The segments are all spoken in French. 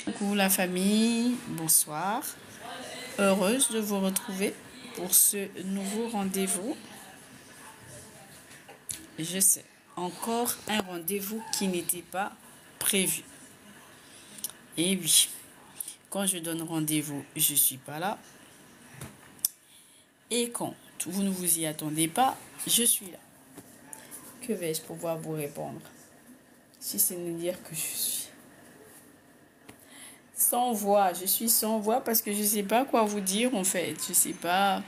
Coucou la famille, bonsoir. Heureuse de vous retrouver pour ce nouveau rendez-vous. Je sais, encore un rendez-vous qui n'était pas prévu. Et oui, quand je donne rendez-vous, je ne suis pas là. Et quand vous ne vous y attendez pas, je suis là. Que vais-je pouvoir vous répondre si c'est ne dire que je suis sans voix? Je suis sans voix parce que je ne sais pas quoi vous dire en fait. Je sais pas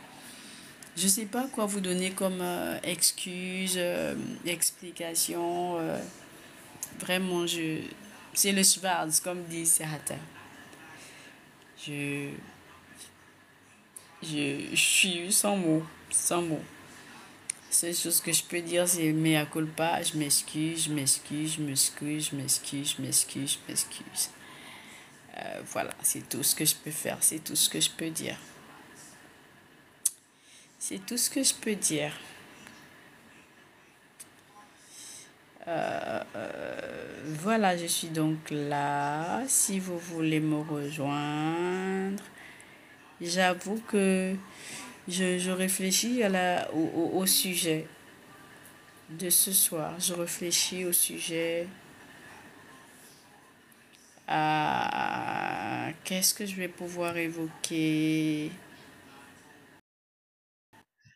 quoi vous donner comme excuse, explication. Vraiment, c'est le Schwarz, comme dit certains. Je, je suis sans mots, sans mots. La seule chose que je peux dire, c'est mea culpa, je m'excuse, je m'excuse, je m'excuse, je m'excuse, je m'excuse, je m'excuse. Voilà, c'est tout ce que je peux faire, c'est tout ce que je peux dire. C'est tout ce que je peux dire. Voilà, je suis donc là. Si vous voulez me rejoindre, j'avoue que je réfléchis au sujet de ce soir. Je réfléchis au sujet à qu'est-ce que je vais pouvoir évoquer.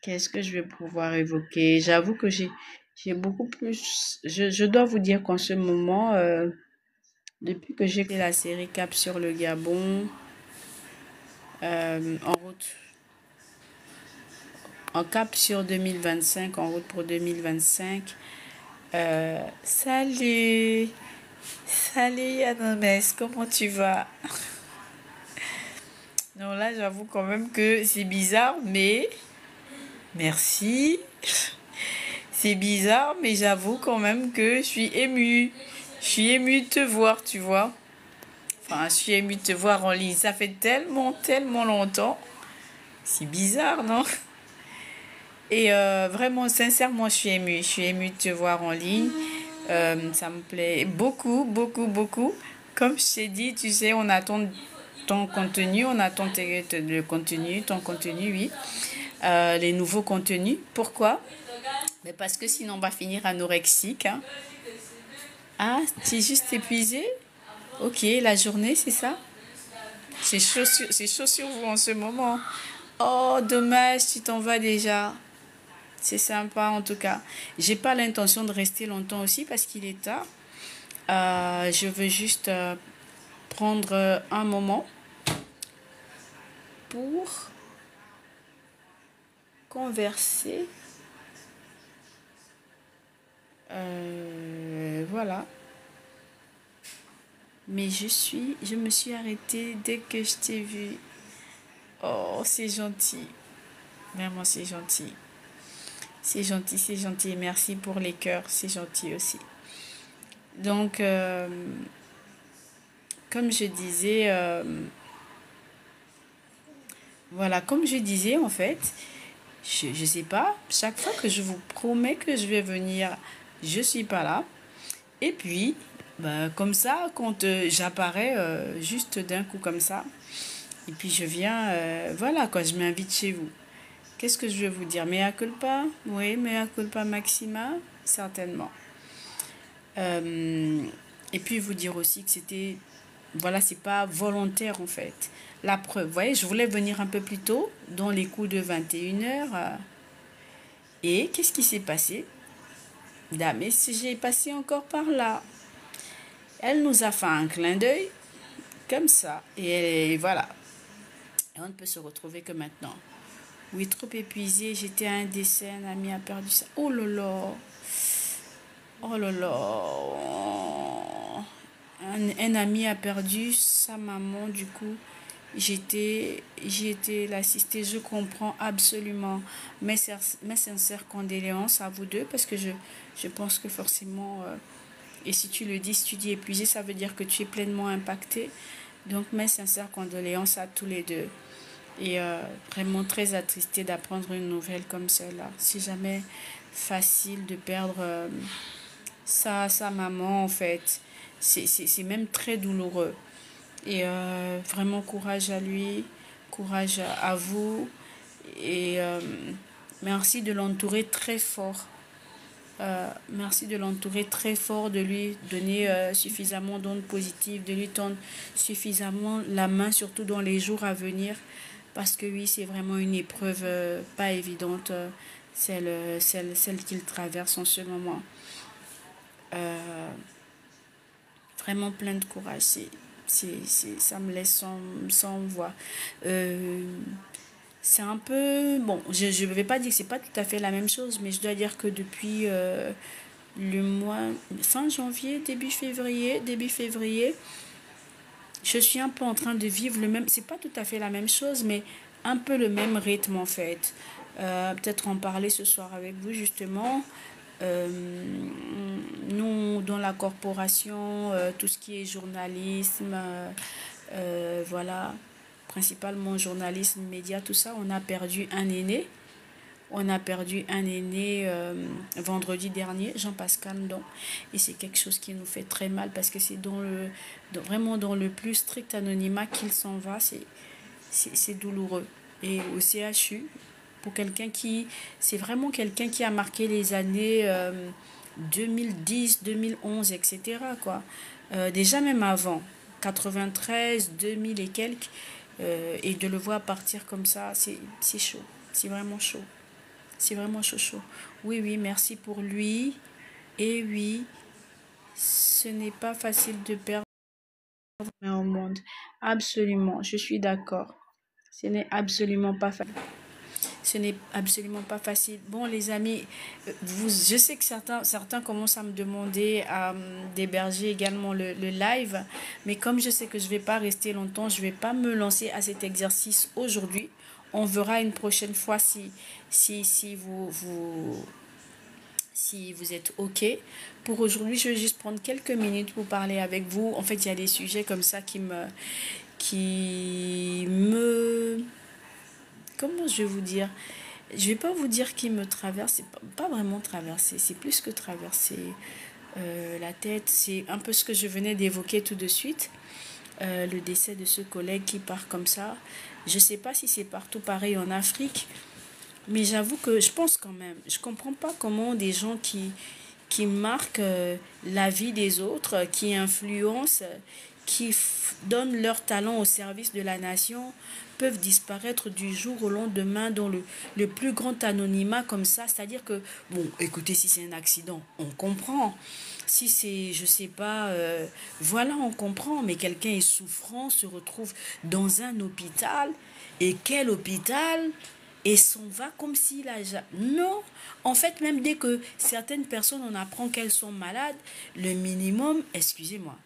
Qu'est-ce que je vais pouvoir évoquer? J'avoue que j'ai beaucoup plus. Je dois vous dire qu'en ce moment, depuis que j'ai fait la série Cap sur le Gabon, en route, en cap sur 2025, en route pour 2025. Salut, salut Yanomes, comment tu vas? Non, là, j'avoue quand même que c'est bizarre, mais merci. C'est bizarre, mais j'avoue quand même que je suis émue. Je suis émue de te voir, tu vois. Enfin, je suis émue de te voir en ligne. Ça fait tellement, tellement longtemps. C'est bizarre, non? Et vraiment, sincèrement, je suis émue. Je suis émue de te voir en ligne. Ça me plaît beaucoup, beaucoup, beaucoup. Comme je t'ai dit, tu sais, on attend ton contenu, on attend le contenu, ton contenu, oui. Les nouveaux contenus. Pourquoi? Mais parce que sinon, on va finir anorexique. Hein. Ah, tu es juste épuisé? Ok, la journée, c'est ça? C'est chaud sur vous en ce moment. Oh, dommage, tu t'en vas déjà. C'est sympa en tout cas. J'ai pas l'intention de rester longtemps aussi parce qu'il est tard. Je veux juste prendre un moment pour converser. Voilà. Mais je me suis arrêtée dès que je t'ai vu. Oh, c'est gentil. Vraiment, c'est gentil. C'est gentil, c'est gentil. Merci pour les cœurs, c'est gentil aussi. Donc, comme je disais, voilà, comme je disais en fait, je sais pas, chaque fois que je vous promets que je vais venir, je suis pas là. Et puis, bah, comme ça, quand j'apparais juste d'un coup comme ça, et puis je viens, voilà, quand je m'invite chez vous. Qu'est-ce que je vais vous dire? Mea culpa? Oui, mea culpa maxima? Certainement. Euh, et puis vous dire aussi que c'était, voilà, c'est pas volontaire en fait. La preuve, vous voyez, je voulais venir un peu plus tôt, dans les coups de 21h. Et qu'est-ce qui s'est passé? Dame, et si j'ai passé encore par là. Elle nous a fait un clin d'œil, comme ça. Et voilà. Et on ne peut se retrouver que maintenant. Oui, trop épuisée. J'étais à un décès. Un ami a perdu ça. Oh là là. Oh là là. Un ami a perdu sa maman. Du coup, j'ai été l'assister. Je comprends absolument mes sincères condoléances à vous deux parce que je pense que forcément, et si tu le dis, si tu dis épuisé, ça veut dire que tu es pleinement impacté. Donc mes sincères condoléances à tous les deux. Et vraiment très attristée d'apprendre une nouvelle comme celle-là. C'est jamais facile de perdre sa maman en fait. C'est même très douloureux. Et vraiment courage à lui, courage à vous. Et merci de l'entourer très fort. Merci de l'entourer très fort, de lui donner suffisamment d'ondes positives, de lui tendre suffisamment la main, surtout dans les jours à venir. Parce que oui, c'est vraiment une épreuve pas évidente, celle qu'il traverse en ce moment. Euh, Vraiment plein de courage. Ça me laisse sans voix. Euh, c'est un peu... Bon, je ne vais pas dire que c'est pas tout à fait la même chose, mais je dois dire que depuis le mois... Fin janvier, début février, je suis un peu en train de vivre le même... C'est pas tout à fait la même chose, mais un peu le même rythme en fait. Peut-être en parler ce soir avec vous justement. Euh, Nous, dans la corporation, tout ce qui est journalisme, voilà, principalement journalisme, médias, tout ça, on a perdu un aîné. On a perdu un aîné vendredi dernier, Jean-Pascal donc. Et c'est quelque chose qui nous fait très mal parce que c'est vraiment dans le plus strict anonymat qu'il s'en va. C'est douloureux. Et au CHU, pour quelqu'un qui... C'est vraiment quelqu'un qui a marqué les années 2010, 2011, etc. Quoi. Déjà même avant, 93, 2000 et quelques, et de le voir partir comme ça, c'est chaud. C'est vraiment chaud. C'est vraiment chaud, chaud. Oui, oui, merci pour lui. Et oui, ce n'est pas facile de perdre au monde. Absolument, je suis d'accord. Ce n'est absolument pas facile. Ce n'est absolument pas facile. Bon, les amis, je sais que certains commencent à me demander d'héberger également le live, mais comme je sais que je ne vais pas rester longtemps, je ne vais pas me lancer à cet exercice aujourd'hui. On verra une prochaine fois si vous êtes OK. Pour aujourd'hui, je vais juste prendre quelques minutes pour parler avec vous. En fait, il y a des sujets comme ça qui me, comment je vais vous dire? Je vais pas vous dire qui me traverse, c'est pas vraiment traversé, c'est plus que traverser la tête. C'est un peu ce que je venais d'évoquer tout de suite, le décès de ce collègue qui part comme ça. Je sais pas si c'est partout pareil en Afrique, mais j'avoue que je pense quand même. Je comprends pas comment des gens qui marquent la vie des autres, qui influencent, donnent leur talent au service de la nation, peuvent disparaître du jour au lendemain dans le plus grand anonymat comme ça. C'est-à-dire que, bon, écoutez, si c'est un accident, on comprend. Si c'est, je sais pas, voilà, on comprend, mais quelqu'un est souffrant, se retrouve dans un hôpital, et quel hôpital? Et s'en va comme s'il a... Non, en fait, même dès que certaines personnes, on apprend qu'elles sont malades, le minimum, excusez-moi,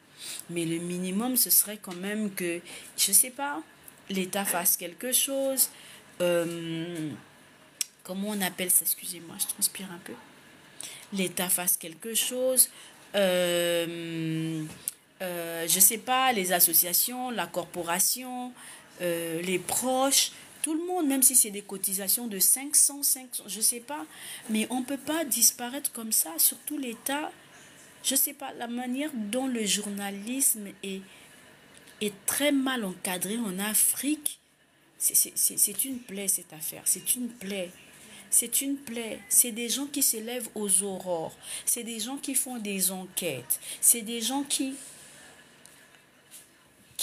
mais le minimum, ce serait quand même que, je sais pas, l'État fasse quelque chose. euh, Comment on appelle ça? Excusez-moi, je transpire un peu. L'État fasse quelque chose. Euh, je sais pas, les associations, la corporation, les proches, tout le monde, même si c'est des cotisations de 500, je sais pas, mais on peut pas disparaître comme ça, surtout l'État. Je sais pas, la manière dont le journalisme est très mal encadré en Afrique, c'est une plaie cette affaire, c'est une plaie. C'est une plaie. C'est des gens qui s'élèvent aux aurores. C'est des gens qui font des enquêtes. C'est des gens qui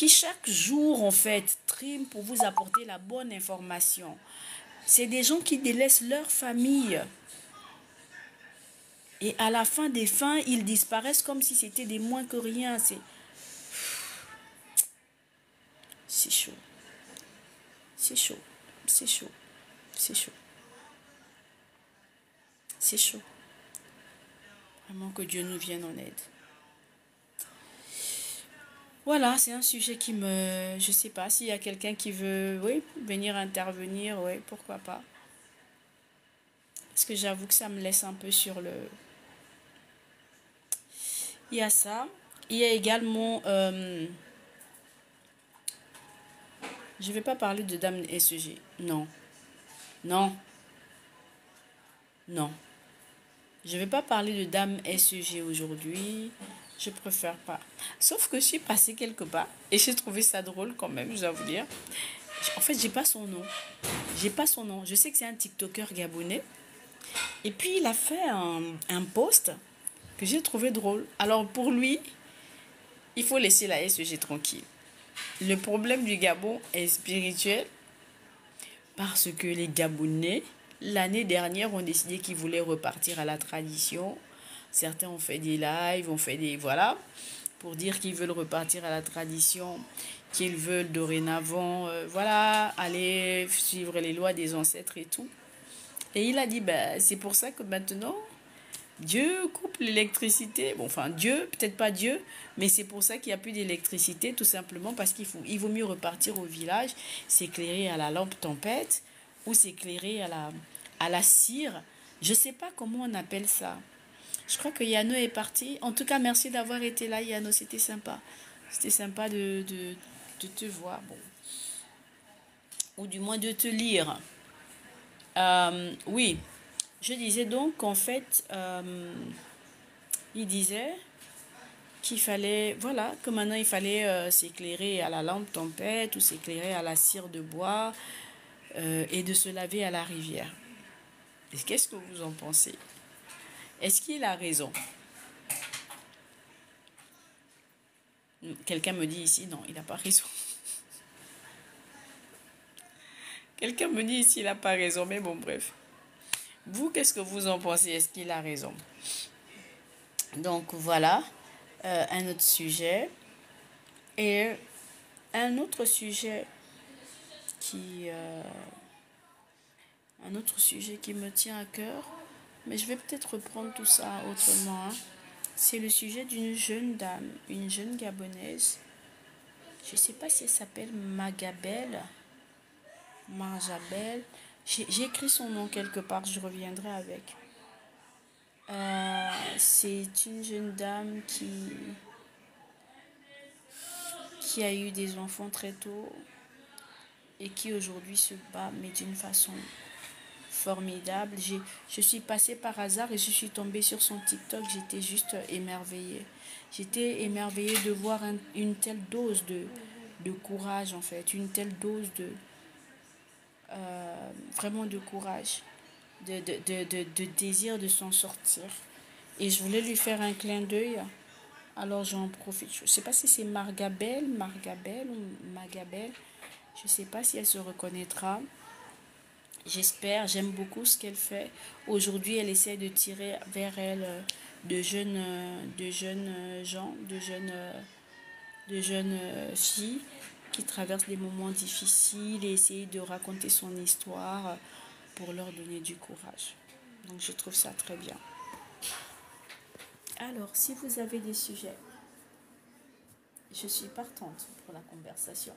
chaque jour, en fait, triment pour vous apporter la bonne information. C'est des gens qui délaissent leur famille. Et à la fin des fins, ils disparaissent comme si c'était des moins que rien. C'est chaud. C'est chaud. C'est chaud. C'est chaud. C'est chaud. Vraiment que Dieu nous vienne en aide. Voilà, c'est un sujet qui me... Je sais pas s'il y a quelqu'un qui veut, oui, venir intervenir, oui, pourquoi pas. Parce que j'avoue que ça me laisse un peu sur le... Il y a ça. Il y a également... je vais pas parler de Dame SEG. Non. Non. Non. Je vais pas parler de Dame SEG aujourd'hui. Je préfère pas. Sauf que je suis passée quelque part et j'ai trouvé ça drôle quand même, je dois vous dire. En fait, j'ai pas son nom. J'ai pas son nom. Je sais que c'est un TikToker gabonais. Et puis, il a fait un post que j'ai trouvé drôle. Alors, pour lui, il faut laisser la SEG tranquille. Le problème du Gabon est spirituel parce que les Gabonais, l'année dernière, ont décidé qu'ils voulaient repartir à la tradition. Certains ont fait des lives, ont fait des... Voilà, pour dire qu'ils veulent repartir à la tradition, qu'ils veulent dorénavant, voilà, aller suivre les lois des ancêtres et tout. Et il a dit, ben, c'est pour ça que maintenant, Dieu coupe l'électricité. Bon, enfin, Dieu, peut-être pas Dieu, mais c'est pour ça qu'il n'y a plus d'électricité, tout simplement parce il vaut mieux repartir au village, s'éclairer à la lampe tempête ou s'éclairer à la cire. Je ne sais pas comment on appelle ça. Je crois que Yano est parti. En tout cas, merci d'avoir été là, Yano. C'était sympa. C'était sympa de te voir. Bon. Ou du moins de te lire. Oui, je disais donc qu'en fait, il disait qu'il fallait, voilà, que maintenant il fallait s'éclairer à la lampe tempête ou s'éclairer à la cire de bois et de se laver à la rivière. Et qu'est-ce que vous en pensez? Est-ce qu'il a raison? Quelqu'un me dit ici, non, il n'a pas raison. Quelqu'un me dit ici, il n'a pas raison, mais bon, bref. Vous, qu'est-ce que vous en pensez? Est-ce qu'il a raison? Donc, voilà, un autre sujet. Et un autre sujet qui... un autre sujet qui me tient à cœur, mais je vais peut-être reprendre tout ça autrement. Hein. C'est le sujet d'une jeune dame, une jeune gabonaise. Je ne sais pas si elle s'appelle Magabelle. Marjabel. J'ai écrit son nom quelque part, je reviendrai avec. C'est une jeune dame qui a eu des enfants très tôt et qui aujourd'hui se bat, mais d'une façon formidable. Je suis passée par hasard et je suis tombée sur son TikTok. J'étais juste émerveillée. J'étais émerveillée de voir une telle dose de courage, en fait. Une telle dose vraiment de courage, de désir de s'en sortir. Et je voulais lui faire un clin d'œil. Alors j'en profite. Je ne sais pas si c'est Margabelle ou Magabelle. Je ne sais pas si elle se reconnaîtra. J'espère, j'aime beaucoup ce qu'elle fait. Aujourd'hui, elle essaie de tirer vers elle de jeunes gens, de jeunes filles qui traversent des moments difficiles et essayer de raconter son histoire pour leur donner du courage. Donc je trouve ça très bien. Alors, si vous avez des sujets, je suis partante pour la conversation.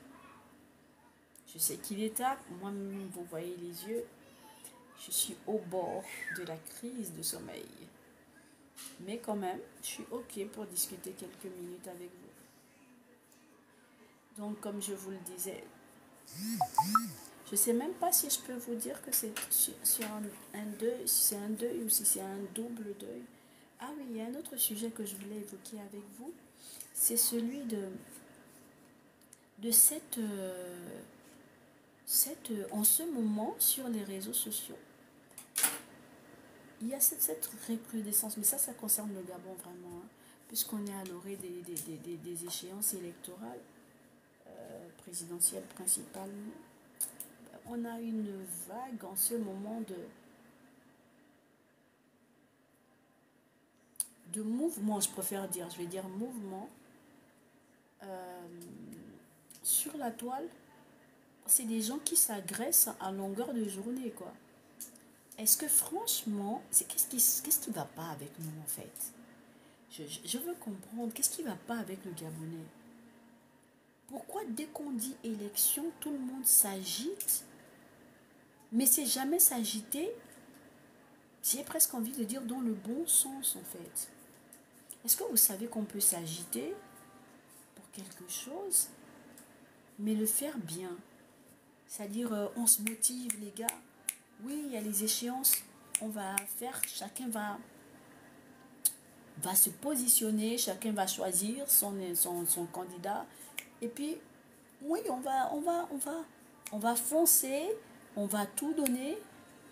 Je sais qu'il est tard, moi-même vous voyez les yeux, je suis au bord de la crise de sommeil. Mais quand même, je suis OK pour discuter quelques minutes avec vous. Donc, comme je vous le disais, je ne sais même pas si je peux vous dire que c'est sur un deuil, si c'est un deuil ou si c'est un double deuil. Ah oui, il y a un autre sujet que je voulais évoquer avec vous. C'est celui de en ce moment, sur les réseaux sociaux, il y a cette recrudescence, mais ça concerne le Gabon vraiment, hein, puisqu'on est à l'orée des échéances électorales, présidentielles principalement. On a une vague en ce moment de mouvement, je préfère dire, je vais dire mouvement, sur la toile. C'est des gens qui s'agressent à longueur de journée, quoi. Est-ce que franchement, qu'est-ce qui va pas avec nous en fait? Je veux comprendre, qu'est-ce qui va pas avec le Gabonais? Pourquoi dès qu'on dit élection, tout le monde s'agite, mais c'est jamais s'agiter, j'ai presque envie de dire dans le bon sens en fait. Est-ce que vous savez qu'on peut s'agiter pour quelque chose, mais le faire bien? C'est-à-dire, on se motive les gars. Oui, il y a les échéances, on va faire, chacun va va se positionner, chacun va choisir son candidat. Et puis, oui, on va foncer, on va tout donner.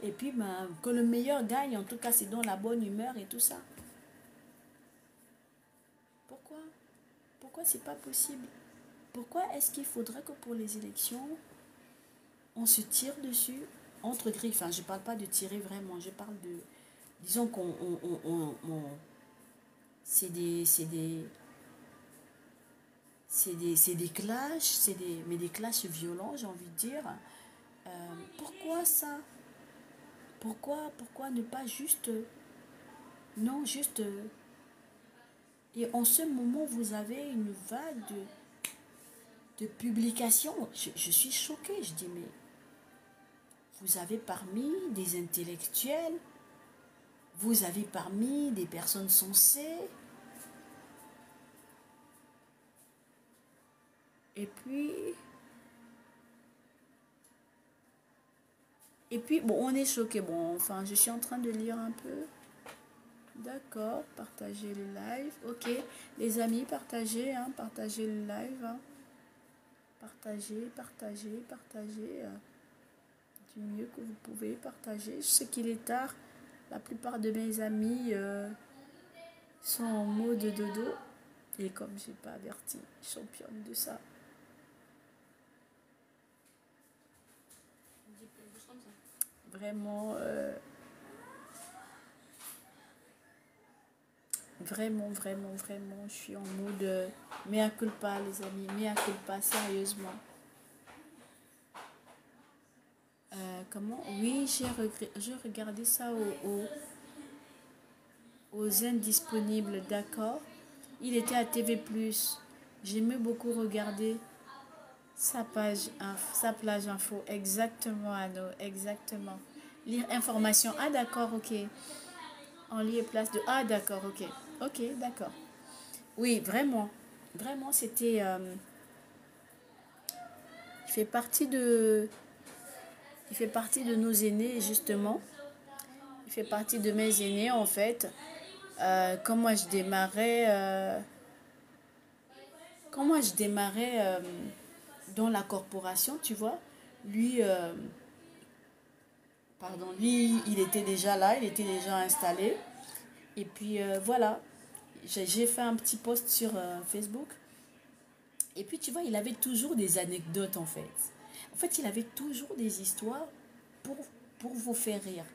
Et puis, ben, que le meilleur gagne, en tout cas, c'est dans la bonne humeur et tout ça. Pourquoi? Pourquoi c'est pas possible? Pourquoi est-ce qu'il faudrait que pour les élections, on se tire dessus entre griffes? Enfin, je parle pas de tirer vraiment, je parle de... Disons qu'on... c'est des... C'est des clashs, mais des clashs violents, j'ai envie de dire. Pourquoi ça? Pourquoi ne pas juste... Non, juste... Et en ce moment, vous avez une vague de publications. Je suis choquée, je dis, mais vous avez parmi des intellectuels, vous avez parmi des personnes sensées, et puis, bon, on est choqué. Bon, enfin, je suis en train de lire un peu. D'accord, partagez le live. Ok, les amis, partagez, hein, partagez le live. Hein. Partagez. Du mieux que vous pouvez partager. Je sais qu'il est tard. La plupart de mes amis sont en mode dodo. Et comme j'ai pas averti, championne de ça. Vraiment, vraiment, je suis en mode mea culpa, les amis, mea culpa, sérieusement. Comment? Oui, j'ai regardé ça aux indisponibles, d'accord. Il était à TV+. J'aimais beaucoup regarder sa plage info. Exactement, Anno, exactement. Lire information. Ah, d'accord, ok. En lieu et place de... Ah, d'accord, ok. Ok, d'accord. Oui, vraiment. Vraiment, c'était... il fait partie de... Il fait partie de nos aînés, justement. Il fait partie de mes aînés, en fait. Quand moi, je démarrais... quand moi, je démarrais dans la corporation, tu vois, lui... lui, il était déjà là, il était déjà installé. Et puis, voilà. J'ai fait un petit post sur Facebook. Et puis, tu vois, il avait toujours des anecdotes, en fait. En fait, il avait toujours des histoires pour, pour vous faire rire.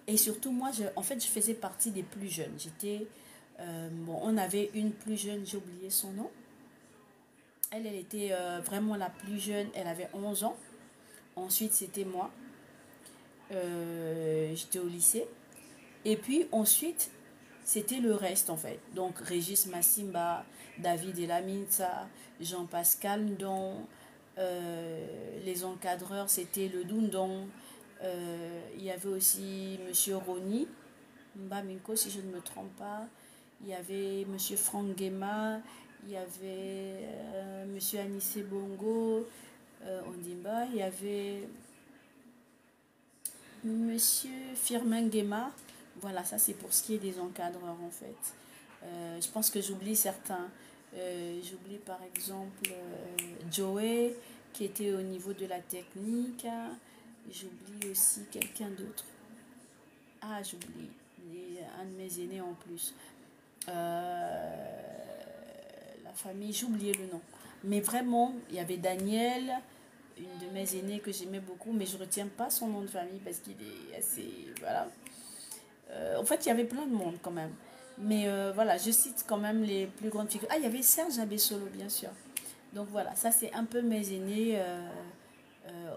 Et surtout, moi, en fait, je faisais partie des plus jeunes. Bon, on avait une plus jeune, j'ai oublié son nom. Elle était vraiment la plus jeune. Elle avait 11 ans. Ensuite, c'était moi. J'étais au lycée. Et puis, ensuite, c'était le reste, en fait. Donc, Régis Massimba, David Elaminsa, Jean-Pascal Ndon, les encadreurs, c'était le Dundon. Il y avait aussi Monsieur Roni, Mbaminko, si je ne me trompe pas. Il y avait Monsieur Franck Guema, il y avait Monsieur Anissé Bongo, Ondimba, il y avait Monsieur Firmin Guema. Voilà, ça c'est pour ce qui est des encadreurs en fait. Je pense que j'oublie certains. J'oublie par exemple Joey qui était au niveau de la technique. J'oublie aussi quelqu'un d'autre. Ah, j'oublie. Un de mes aînés en plus. La famille, j'ai oublié le nom. Mais vraiment, il y avait Daniel, une de mes aînées que j'aimais beaucoup, mais je ne retiens pas son nom de famille parce qu'il est assez... Voilà. En fait, il y avait plein de monde quand même. Mais voilà, je cite quand même les plus grandes figures. Ah, il y avait Serge Abessolo, bien sûr. Donc voilà, ça c'est un peu mes aînés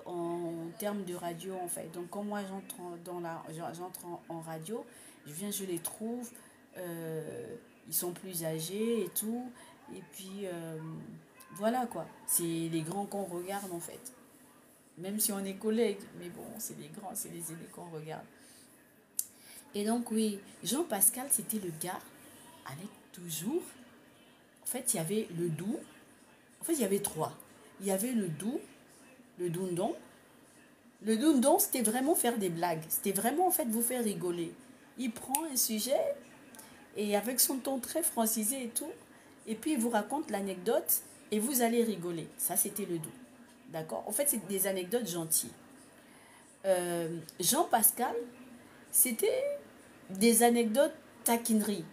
en termes de radio en fait. Donc quand moi j'entre en radio, je les trouve, ils sont plus âgés et tout. Et puis voilà quoi, c'est les grands qu'on regarde en fait. Même si on est collègues, mais bon, c'est les grands, c'est les aînés qu'on regarde. Et donc oui, Jean-Pascal, c'était le gars avec toujours... En fait, il y avait le doux. En fait, il y avait trois. Il y avait le doux, le dundon. Le dundon, c'était vraiment faire des blagues. C'était vraiment, en fait, vous faire rigoler. Il prend un sujet et avec son ton très francisé et tout. Et puis il vous raconte l'anecdote et vous allez rigoler. Ça, c'était le doux. D'accord? En fait, c'est des anecdotes gentilles. Jean Pascal, c'était des anecdotes taquineries.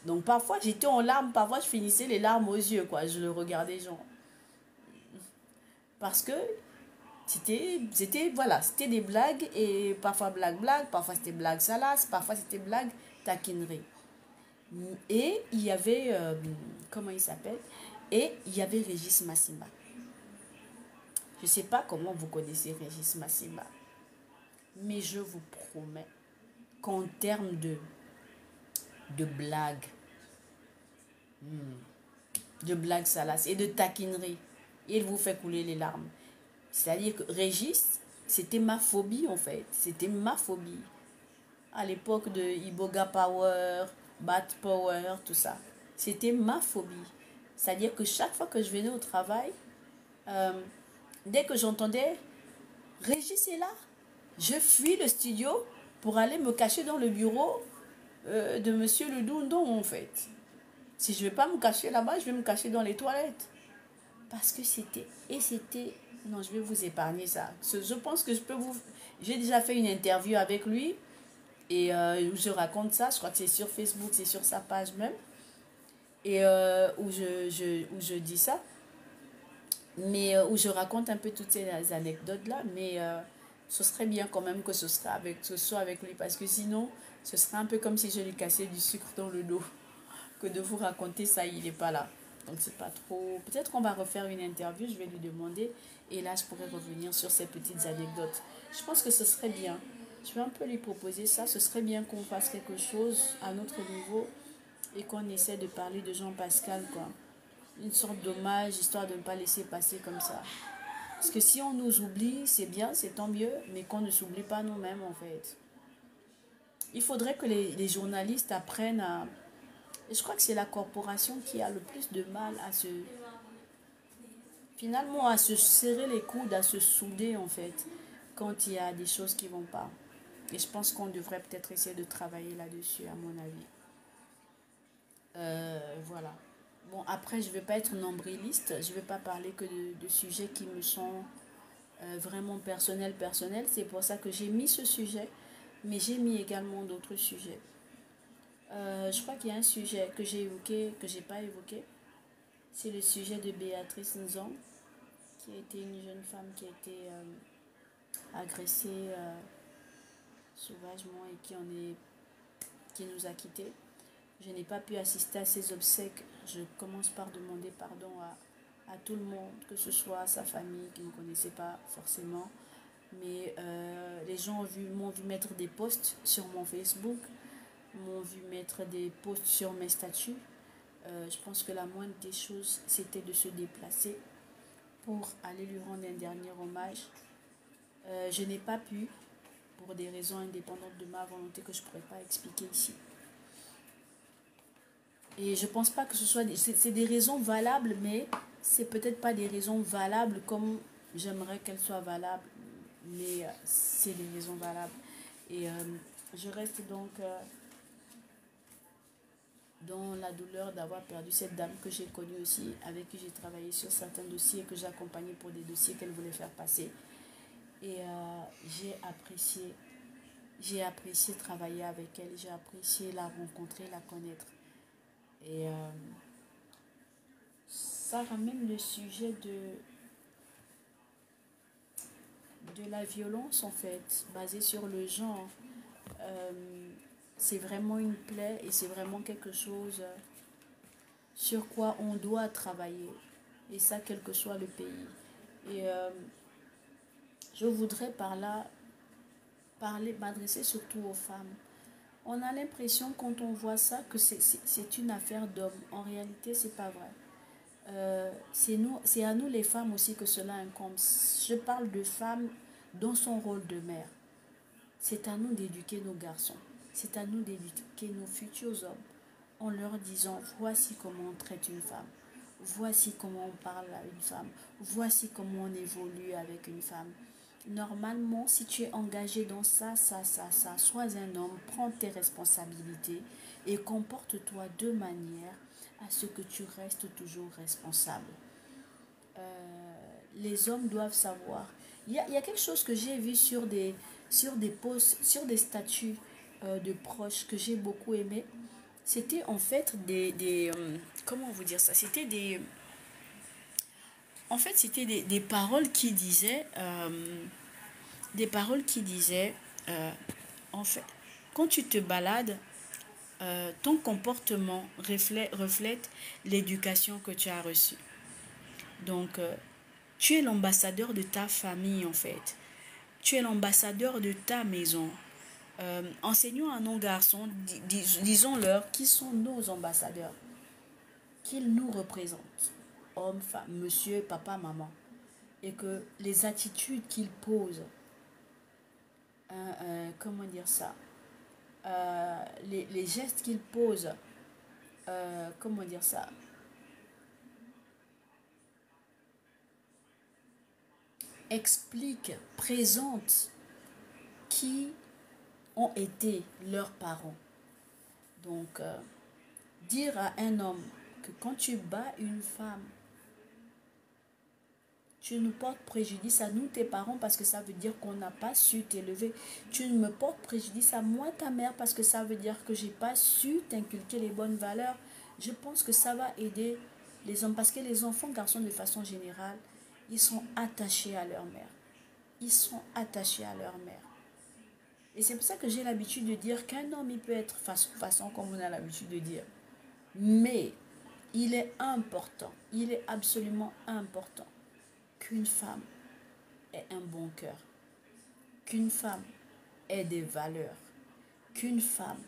Donc parfois j'étais en larmes, parfois je finissais les larmes aux yeux, quoi. Je le regardais genre. Parce que voilà, c'était des blagues et parfois blague, parfois c'était blague salace, parfois c'était blague taquinerie. Et il y avait, comment il s'appelle? Et il y avait Régis Massima. Je ne sais pas comment vous connaissez Régis Massima, mais je vous promets qu'en termes de de blagues salaces et de taquinerie, il vous fait couler les larmes. C'est-à-dire que Régis, c'était ma phobie en fait. C'était ma phobie. À l'époque de Iboga Power, Bat Power, tout ça. C'était ma phobie. C'est-à-dire que chaque fois que je venais au travail, dès que j'entendais Régis est là, je fuis le studio pour aller me cacher dans le bureau de Monsieur Le Doundon en fait. Si je ne vais pas me cacher là-bas, je vais me cacher dans les toilettes. Parce que c'était... Non, je vais vous épargner ça. Je pense que je peux vous... J'ai déjà fait une interview avec lui et où je raconte ça. Je crois que c'est sur Facebook, c'est sur sa page même. Et où je dis ça. Mais où je raconte un peu toutes ces anecdotes-là. Mais ce serait bien quand même que ce soit avec lui. Parce que sinon, ce serait un peu comme si je lui cassais du sucre dans le dos. Que de vous raconter ça, il n'est pas là. Donc c'est pas trop... Peut-être qu'on va refaire une interview, je vais lui demander. Et là, je pourrais revenir sur ces petites anecdotes. Je pense que ce serait bien. Je vais un peu lui proposer ça. Ce serait bien qu'on fasse quelque chose à notre niveau et qu'on essaie de parler de Jean Pascal, quoi. Une sorte d'hommage, histoire de ne pas laisser passer comme ça. Parce que si on nous oublie, c'est bien, c'est tant mieux, mais qu'on ne s'oublie pas nous-mêmes, en fait. Il faudrait que les journalistes apprennent à... Et je crois que c'est la corporation qui a le plus de mal à se... Finalement, à se serrer les coudes, à se souder, en fait, quand il y a des choses qui ne vont pas. Et je pense qu'on devrait peut-être essayer de travailler là-dessus, à mon avis. Voilà. Bon, après, je ne vais pas être nombriliste. Je ne vais pas parler que de sujets qui me sont vraiment personnels. C'est pour ça que j'ai mis ce sujet. Mais j'ai mis également d'autres sujets. Je crois qu'il y a un sujet que j'ai évoqué, que je n'ai pas évoqué. C'est le sujet de Béatrice Nzong, qui a été une jeune femme qui a été agressée sauvagement et qui nous a quittés. Je n'ai pas pu assister à ses obsèques. Je commence par demander pardon à tout le monde, que ce soit sa famille qui ne me connaissait pas forcément. Mais les gens m'ont vu mettre des posts sur mon Facebook, m'ont vu mettre des posts sur mes statuts. Je pense que la moindre des choses, c'était de se déplacer pour aller lui rendre un dernier hommage. Je n'ai pas pu, pour des raisons indépendantes de ma volonté que je ne pourrais pas expliquer ici. Et je ne pense pas que ce soit... C'est des raisons valables, mais c'est peut-être pas des raisons valables comme j'aimerais qu'elles soient valables. Mais c'est des raisons valables. Et je reste donc dans la douleur d'avoir perdu cette dame que j'ai connue aussi, avec qui j'ai travaillé sur certains dossiers, que j'ai accompagné pour des dossiers qu'elle voulait faire passer. Et j'ai apprécié travailler avec elle, j'ai apprécié la rencontrer, la connaître. Et ça ramène le sujet de la violence, en fait, basée sur le genre. C'est vraiment une plaie et c'est vraiment quelque chose sur quoi on doit travailler. Et ça, quel que soit le pays. Et je voudrais par là m'adresser surtout aux femmes. On a l'impression quand on voit ça que c'est une affaire d'hommes. En réalité, c'est pas vrai. C'est à nous les femmes aussi que cela incombe. Je parle de femmes dans son rôle de mère. C'est à nous d'éduquer nos garçons. C'est à nous d'éduquer nos futurs hommes en leur disant voici comment on traite une femme. Voici comment on parle à une femme. Voici comment on évolue avec une femme. Normalement, si tu es engagé dans ça, sois un homme, prends tes responsabilités, et comporte-toi de manière à ce que tu restes toujours responsable. Les hommes doivent savoir. Il y a quelque chose que j'ai vu sur des posts, sur des statuts de proches que j'ai beaucoup aimé. C'était en fait comment vous dire ça? C'était des paroles qui disaient, des paroles qui disaient, euh, en fait, quand tu te balades, ton comportement reflète l'éducation que tu as reçue. Donc, tu es l'ambassadeur de ta famille, en fait. Tu es l'ambassadeur de ta maison. Enseignons à nos garçons, disons-leur qui sont nos ambassadeurs, qu'ils nous représentent, hommes, femmes, monsieur, papa, maman, et que les attitudes qu'ils posent, comment dire ça, les gestes qu'ils posent, comment dire ça, expliquent, présentent qui ont été leurs parents. Donc, dire à un homme que quand tu bats une femme, tu nous portes préjudice à nous, tes parents, parce que ça veut dire qu'on n'a pas su t'élever. Tu me portes préjudice à moi, ta mère, parce que ça veut dire que j'ai pas su t'inculquer les bonnes valeurs. Je pense que ça va aider les hommes, parce que les enfants, garçons, de façon générale, ils sont attachés à leur mère. Ils sont attachés à leur mère. Et c'est pour ça que j'ai l'habitude de dire qu'un homme, il peut être façon, comme on a l'habitude de dire. Mais il est important, il est absolument important qu'une femme ait un bon cœur, qu'une femme ait des valeurs, qu'une femme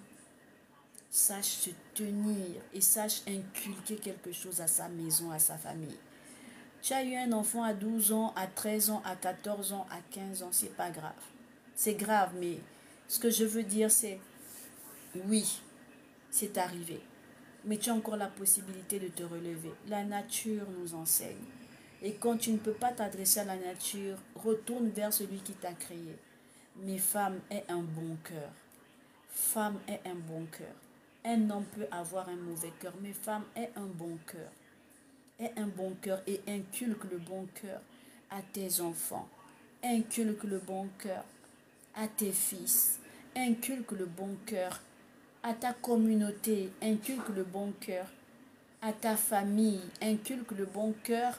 sache se tenir et sache inculquer quelque chose à sa maison, à sa famille. Tu as eu un enfant à 12 ans, à 13 ans, à 14 ans, à 15 ans, c'est pas grave. C'est grave, mais ce que je veux dire, c'est oui, c'est arrivé. Mais tu as encore la possibilité de te relever. La nature nous enseigne. Et quand tu ne peux pas t'adresser à la nature, retourne vers celui qui t'a créé. Mais femme est un bon cœur. Femme est un bon cœur. Un homme peut avoir un mauvais cœur, mais femme est un bon cœur. Est un bon cœur et inculque le bon cœur à tes enfants. Inculque le bon cœur à tes fils. Inculque le bon cœur à ta communauté. Inculque le bon cœur à ta famille. Inculque le bon cœur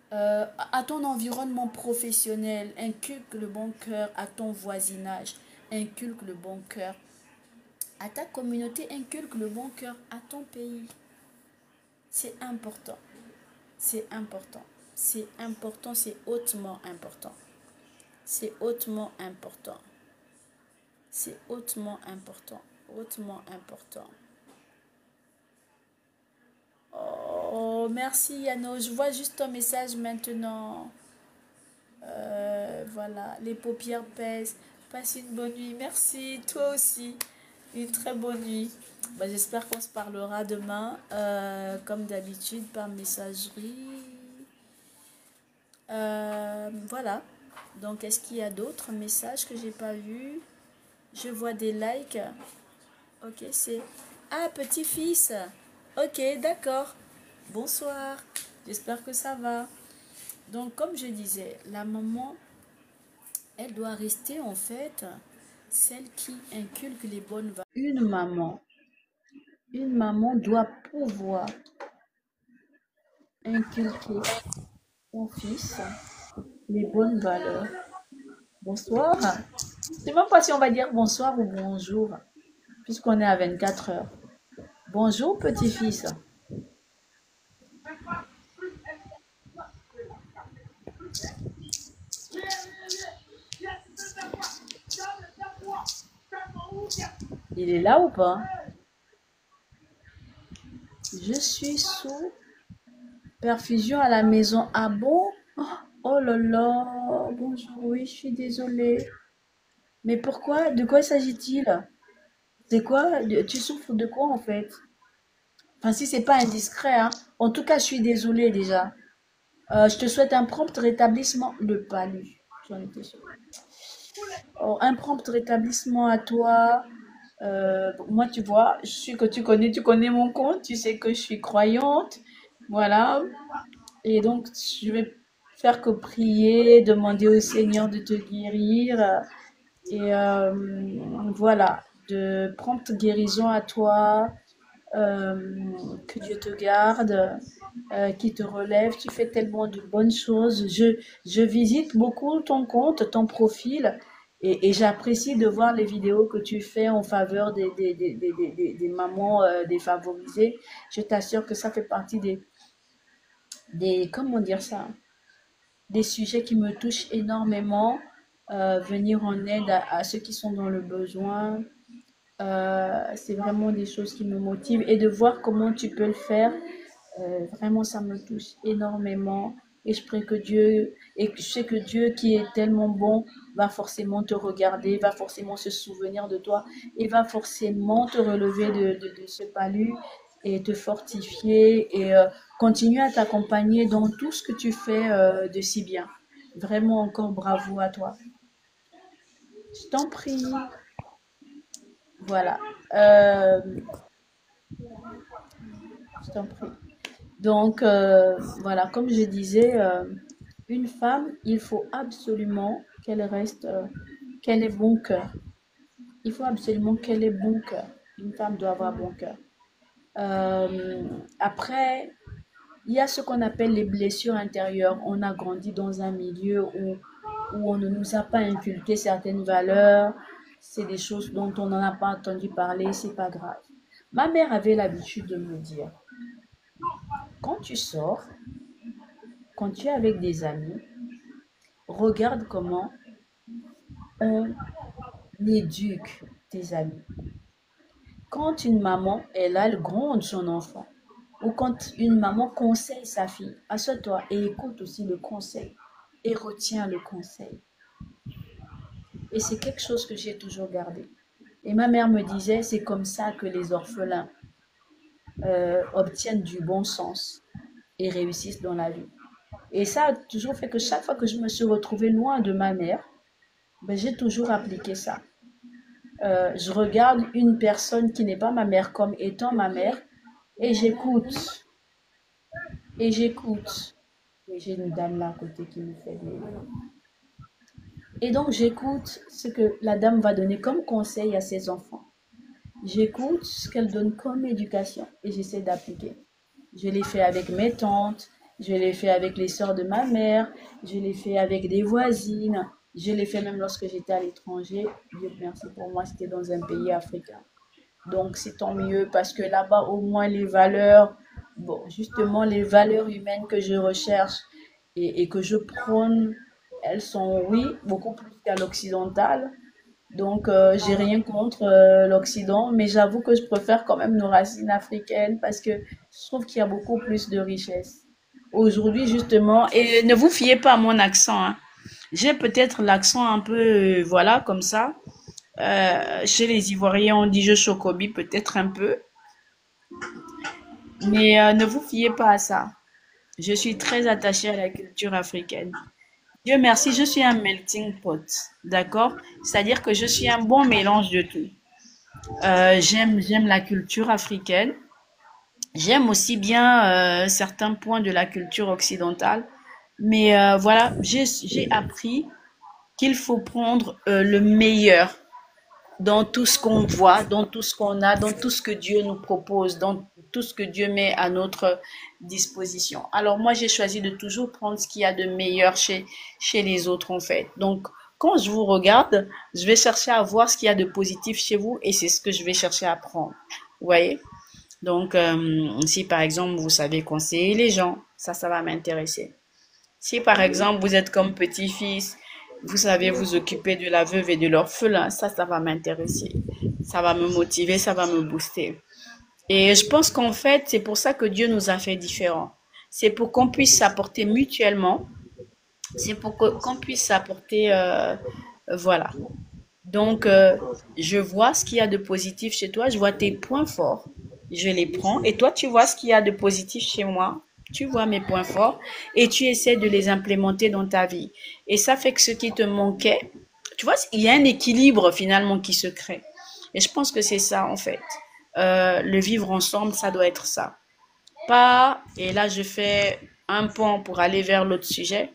à ton environnement professionnel. Inculque le bon cœur à ton voisinage. Inculque le bon cœur à ta communauté. Inculque le bon cœur à ton pays. C'est important. C'est important. C'est important. C'est hautement important. C'est hautement important. C'est hautement important. Hautement important. Oh, merci Yano. Je vois juste ton message maintenant. Voilà, les paupières pèsent. Passe une bonne nuit. Merci, toi aussi. Une très bonne nuit. Bah, j'espère qu'on se parlera demain, comme d'habitude, par messagerie. Voilà. Donc, est-ce qu'il y a d'autres messages que j'ai pas vus? Je vois des likes. Ok, c'est... Ah, petit-fils. Ok, d'accord. Bonsoir. J'espère que ça va. Donc, comme je disais, la maman, elle doit rester en fait celle qui inculque les bonnes valeurs. Une maman doit pouvoir inculquer son fils les bonnes valeurs. Bonsoir. Je ne sais même pas si on va dire bonsoir ou bonjour, puisqu'on est à 24 heures. Bonjour, petit-fils. Il est là ou pas? Je suis sous perfusion à la maison. Ah bon? Oh là là. Bonjour, oui, je suis désolée. Mais pourquoi? De quoi s'agit-il? C'est quoi? Tu souffres de quoi en fait? Enfin, si c'est pas indiscret, hein. En tout cas, je suis désolée déjà. Je te souhaite un prompt rétablissement. Le palu. J'en étais sûre. Oh, un prompt rétablissement à toi. Moi, tu vois, je suis que tu connais mon compte, tu sais que je suis croyante, voilà. Et donc, je vais faire que prier, demander au Seigneur de te guérir, et voilà, de prompte guérison à toi, que Dieu te garde, qui te relève. Tu fais tellement de bonnes choses. Je visite beaucoup ton compte, ton profil, et j'apprécie de voir les vidéos que tu fais en faveur des mamans défavorisées. Je t'assure que ça fait partie comment dire ça, des sujets qui me touchent énormément. Venir en aide à ceux qui sont dans le besoin, c'est vraiment des choses qui me motivent, et de voir comment tu peux le faire, vraiment ça me touche énormément. Et je prie que Dieu, et je sais que Dieu qui est tellement bon va forcément te regarder, va forcément se souvenir de toi, et va forcément te relever de ce palu et te fortifier, et continuer à t'accompagner dans tout ce que tu fais de si bien. Vraiment encore bravo à toi. Je t'en prie. Voilà. Euh, je t'en prie. Donc, voilà, comme je disais, une femme, il faut absolument qu'elle reste, qu'elle ait bon cœur. Il faut absolument qu'elle ait bon cœur. Une femme doit avoir bon cœur. Après, il y a ce qu'on appelle les blessures intérieures. On a grandi dans un milieu où on ne nous a pas inculqué certaines valeurs. C'est des choses dont on n'en a pas entendu parler, c'est pas grave. Ma mère avait l'habitude de me dire, quand tu sors, quand tu es avec des amis, regarde comment on éduque tes amis. Quand une maman, elle gronde son enfant, ou quand une maman conseille sa fille, assois-toi et écoute aussi le conseil, et retiens le conseil. Et c'est quelque chose que j'ai toujours gardé. Et ma mère me disait, c'est comme ça que les orphelins obtiennent du bon sens et réussissent dans la vie. Et ça a toujours fait que chaque fois que je me suis retrouvée loin de ma mère, ben, j'ai toujours appliqué ça. Je regarde une personne qui n'est pas ma mère comme étant ma mère, et j'écoute. Et j'écoute. Et j'ai une dame là à côté qui me fait des... Et donc j'écoute ce que la dame va donner comme conseil à ses enfants. J'écoute ce qu'elle donne comme éducation et j'essaie d'appliquer. Je l'ai fait avec mes tantes, je l'ai fait avec les sœurs de ma mère, je l'ai fait avec des voisines, je l'ai fait même lorsque j'étais à l'étranger. Dieu merci, pour moi, c'était dans un pays africain. Donc c'est tant mieux parce que là-bas, au moins, les valeurs, bon, justement, les valeurs humaines que je recherche et que je prône, elles sont, oui, beaucoup plus qu'à l'occidental. Donc, j'ai rien contre l'Occident, mais j'avoue que je préfère quand même nos racines africaines parce que je trouve qu'il y a beaucoup plus de richesse. Aujourd'hui, justement, et ne vous fiez pas à mon accent, hein. J'ai peut-être l'accent un peu, voilà, comme ça. Chez les Ivoiriens, on dit je chocobi peut-être un peu, mais ne vous fiez pas à ça. Je suis très attachée à la culture africaine. Dieu merci, je suis un melting pot, d'accord? C'est-à-dire que je suis un bon mélange de tout. J'aime la culture africaine. J'aime aussi bien certains points de la culture occidentale. Mais voilà, j'ai appris qu'il faut prendre le meilleur dans tout ce qu'on voit, dans tout ce qu'on a, dans tout ce que Dieu nous propose, dans tout ce que Dieu met à notre disposition. Alors moi, j'ai choisi de toujours prendre ce qu'il y a de meilleur chez les autres, en fait. Donc, quand je vous regarde, je vais chercher à voir ce qu'il y a de positif chez vous et c'est ce que je vais chercher à prendre. Vous voyez? Donc, si par exemple, vous savez conseiller les gens, ça va m'intéresser. Si par exemple, vous êtes comme petit-fils, vous savez vous occuper de la veuve et de l'orphelin, ça va m'intéresser. Ça va me motiver, ça va me booster. Et je pense qu'en fait, c'est pour ça que Dieu nous a fait différents. C'est pour qu'on puisse s'apporter mutuellement. C'est pour qu'on puisse s'apporter, voilà. Donc, je vois ce qu'il y a de positif chez toi, je vois tes points forts, je les prends. Et toi, tu vois ce qu'il y a de positif chez moi, tu vois mes points forts et tu essaies de les implémenter dans ta vie. Et ça fait que ce qui te manquait, tu vois, il y a un équilibre finalement qui se crée. Et je pense que c'est ça, en fait. Le vivre ensemble, ça doit être ça. Pas, et là je fais un pont pour aller vers l'autre sujet,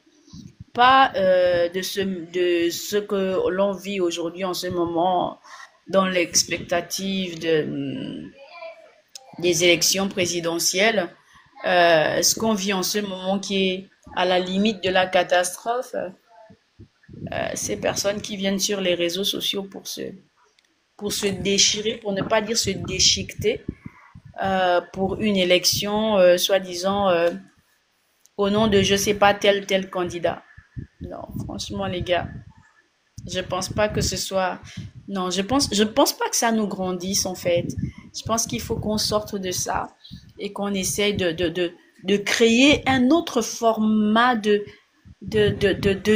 pas de ce que l'on vit aujourd'hui en ce moment dans l'expectative des élections présidentielles, ce qu'on vit en ce moment qui est à la limite de la catastrophe, ces personnes qui viennent sur les réseaux sociaux pour se déchirer, pour ne pas dire se déchiqueter, pour une élection, soi-disant, au nom de je sais pas tel candidat. Non, franchement, les gars, je pense pas que ce soit. Non, je pense pas que ça nous grandisse en fait. Je pense qu'il faut qu'on sorte de ça et qu'on essaye de créer un autre format de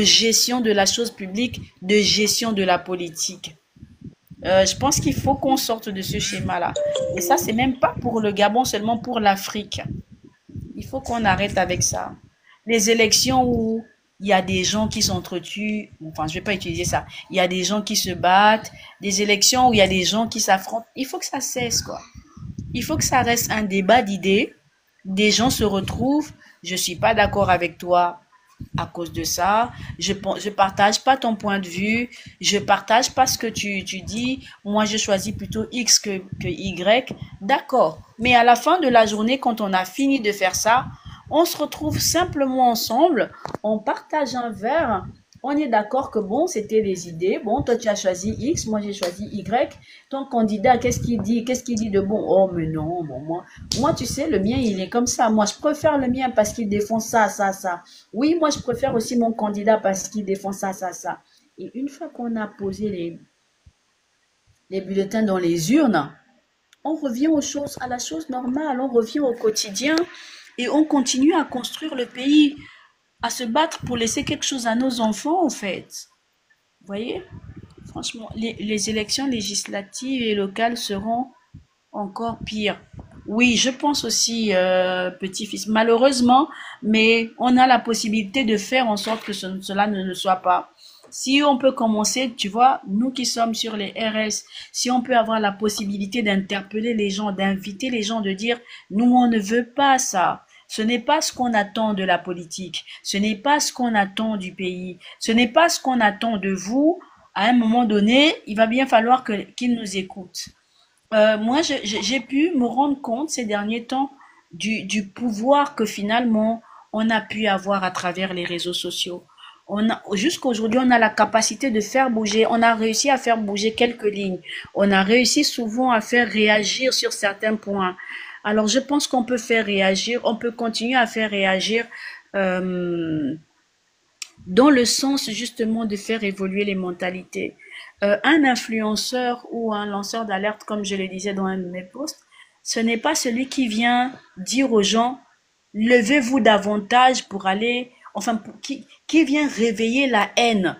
gestion de la chose publique, de gestion de la politique. Je pense qu'il faut qu'on sorte de ce schéma-là. Et ça, c'est même pas pour le Gabon, seulement pour l'Afrique. Il faut qu'on arrête avec ça. Les élections où il y a des gens qui s'entretuent, enfin, je vais pas utiliser ça. Il y a des gens qui se battent, des élections où il y a des gens qui s'affrontent. Il faut que ça cesse, quoi. Il faut que ça reste un débat d'idées. Des gens se retrouvent. Je suis pas d'accord avec toi à cause de ça. Je partage pas ton point de vue. Je partage pas ce que tu dis. Moi, je choisis plutôt X que Y. D'accord. Mais à la fin de la journée, quand on a fini de faire ça, on se retrouve simplement ensemble. On partage un verre. On est d'accord que bon, c'était des idées. Bon, toi, tu as choisi X, moi, j'ai choisi Y. Ton candidat, qu'est-ce qu'il dit? Qu'est-ce qu'il dit de bon? Oh, mais non, bon, moi, tu sais, le mien, il est comme ça. Moi, je préfère le mien parce qu'il défend ça, ça, ça. Oui, moi, je préfère aussi mon candidat parce qu'il défend ça, ça, ça. Et une fois qu'on a posé les bulletins dans les urnes, on revient aux choses, à la chose normale, on revient au quotidien et on continue à construire le pays, à se battre pour laisser quelque chose à nos enfants, en fait. Vous voyez? Franchement, les élections législatives et locales seront encore pires. Oui, je pense aussi, petit-fils, malheureusement, mais on a la possibilité de faire en sorte que cela ne le soit pas. Si on peut commencer, tu vois, nous qui sommes sur les RS, si on peut avoir la possibilité d'interpeller les gens, d'inviter les gens, de dire, nous, on ne veut pas ça. Ce n'est pas ce qu'on attend de la politique. Ce n'est pas ce qu'on attend du pays. Ce n'est pas ce qu'on attend de vous. À un moment donné, il va bien falloir qu'ils nous écoutent. Moi, j'ai pu me rendre compte ces derniers temps du pouvoir que finalement on a pu avoir à travers les réseaux sociaux. Jusqu'à aujourd'hui, on a la capacité de faire bouger. On a réussi à faire bouger quelques lignes. On a réussi souvent à faire réagir sur certains points. Alors, je pense qu'on peut faire réagir, on peut continuer à faire réagir euh, dans le sens justement de faire évoluer les mentalités. Un influenceur ou un lanceur d'alerte, comme je le disais dans un de mes posts, ce n'est pas celui qui vient dire aux gens, levez-vous davantage pour aller, enfin, qui vient réveiller la haine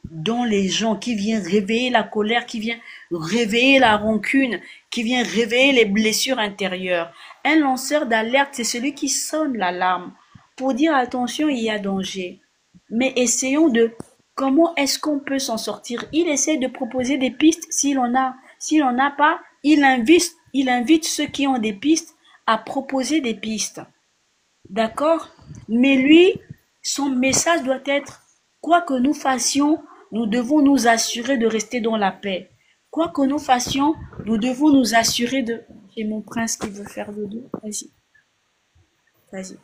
dans les gens, qui vient réveiller la colère, qui vient réveiller la rancune, qui vient réveiller les blessures intérieures. Un lanceur d'alerte, c'est celui qui sonne l'alarme pour dire attention, il y a danger. Mais essayons de comment est-ce qu'on peut s'en sortir. Il essaie de proposer des pistes s'il en a. S'il en a pas, il invite ceux qui ont des pistes à proposer des pistes. D'accord? Mais lui, son message doit être, quoi que nous fassions, nous devons nous assurer de rester dans la paix. Quoi que nous fassions, nous devons nous assurer de... J'ai mon prince qui veut faire dodo. Vas-y, vas-y.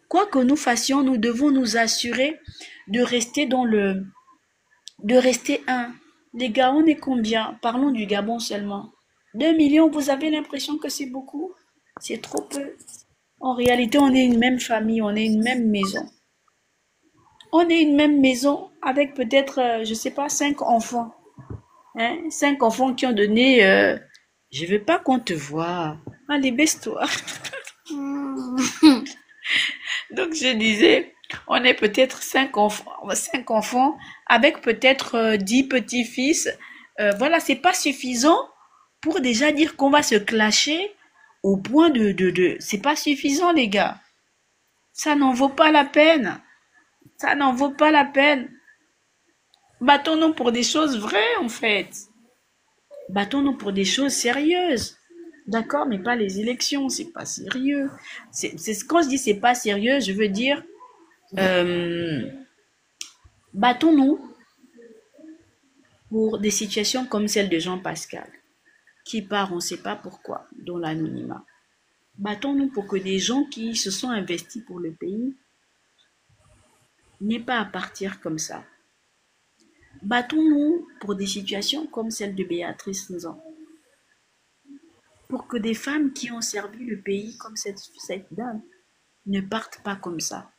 Quoi que nous fassions, nous devons nous assurer de rester de rester un. Les gars, on est combien? Parlons du Gabon seulement. 2 millions, vous avez l'impression que c'est beaucoup? C'est trop peu. En réalité, on est une même famille, on est une même maison. On est une même maison avec peut-être, je sais pas, 5 enfants. Hein? 5 enfants qui ont donné, je veux pas qu'on te voie. Allez, baisse-toi. Donc je disais, on est peut-être 5 enfants avec peut-être 10 petits-fils. Voilà, c'est pas suffisant pour déjà dire qu'on va se clasher au point c'est pas suffisant, les gars. Ça n'en vaut pas la peine. Ça n'en vaut pas la peine. Battons-nous pour des choses vraies, en fait. Battons-nous pour des choses sérieuses. D'accord, mais pas les élections, c'est pas sérieux. Quand je dis c'est pas sérieux, je veux dire, euh, battons-nous pour des situations comme celle de Jean Pascal, qui part on ne sait pas pourquoi, dans l'anonymat. Battons-nous pour que des gens qui se sont investis pour le pays n'aient pas à partir comme ça. Battons-nous pour des situations comme celle de Béatrice Nzan, pour que des femmes qui ont servi le pays comme cette dame ne partent pas comme ça.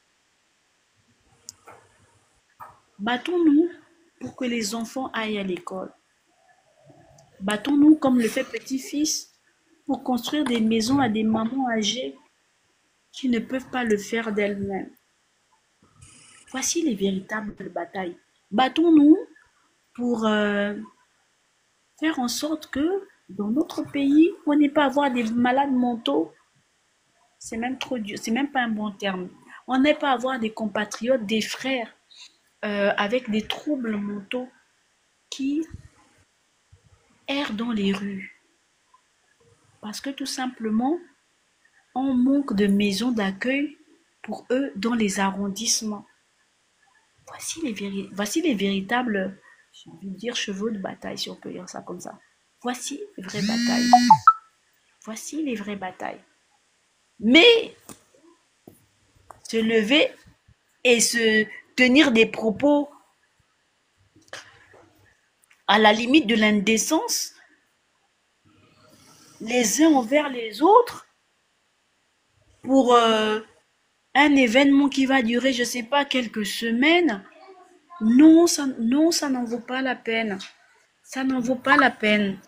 Battons-nous pour que les enfants aillent à l'école. Battons-nous comme le fait petit-fils pour construire des maisons à des mamans âgées qui ne peuvent pas le faire d'elles-mêmes. Voici les véritables batailles. Battons-nous pour faire en sorte que dans notre pays, on n'ait pas à avoir des malades mentaux. C'est même trop dur, c'est même pas un bon terme. On n'ait pas à avoir des compatriotes, des frères avec des troubles mentaux qui errent dans les rues. Parce que tout simplement, on manque de maisons d'accueil pour eux dans les arrondissements. Voici les véritables, j'ai envie de dire, chevaux de bataille, si on peut dire ça comme ça. Voici les vraies batailles. Voici les vraies batailles. Mais se lever et se tenir des propos à la limite de l'indécence, les uns envers les autres, pour un événement qui va durer, je ne sais pas, quelques semaines, non, ça n'en vaut pas la peine. Ça n'en vaut pas la peine.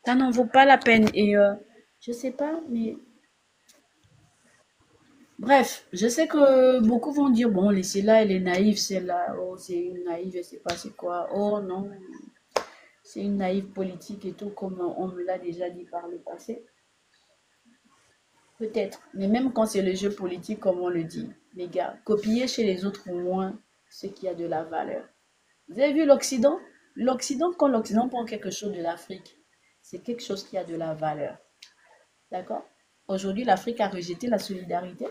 Ça n'en vaut pas la peine. Et je sais pas, mais bref, je sais que beaucoup vont dire, bon, laissez-la, elle est naïve, celle-là. Oh, c'est une naïve, je sais pas c'est quoi. Oh non, c'est une naïve politique et tout, comme on me l'a déjà dit par le passé. Peut-être. Mais même quand c'est le jeu politique, comme on le dit, les gars, copiez chez les autres au moins ce qui a de la valeur. Vous avez vu l'Occident? L'Occident, quand l'Occident prend quelque chose de l'Afrique, c'est quelque chose qui a de la valeur. D'accord? Aujourd'hui, l'Afrique a rejeté la solidarité.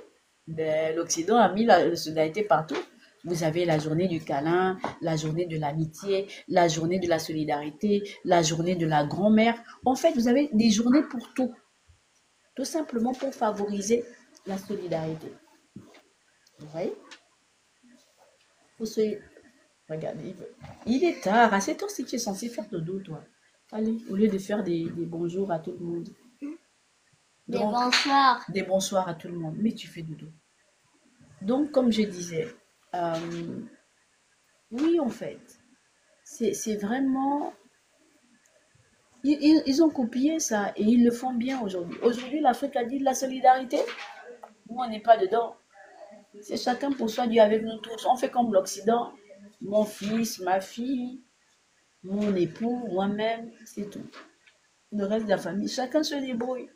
Ben, l'Occident a mis la solidarité partout. Vous avez la journée du câlin, la journée de l'amitié, la journée de la solidarité, la journée de la grand-mère. En fait, vous avez des journées pour tout. Tout simplement pour favoriser la solidarité. Vous voyez? Pour ce... Regardez, il est tard. À cette heure-ci, tu es censé faire dodo, toi. Allez, au lieu de faire des bonjours à tout le monde. Des Donc, bonsoirs. des bonsoirs à tout le monde. Mais tu fais dodo. Donc, comme je disais, oui, en fait, c'est vraiment... Ils ont copié ça et ils le font bien aujourd'hui. Aujourd'hui, l'Afrique a dit de la solidarité. Nous, on n'est pas dedans. C'est chacun pour soi, Dieu avec nous tous. On fait comme l'Occident. Mon fils, ma fille, mon époux, moi-même, c'est tout. Le reste de la famille, chacun se débrouille.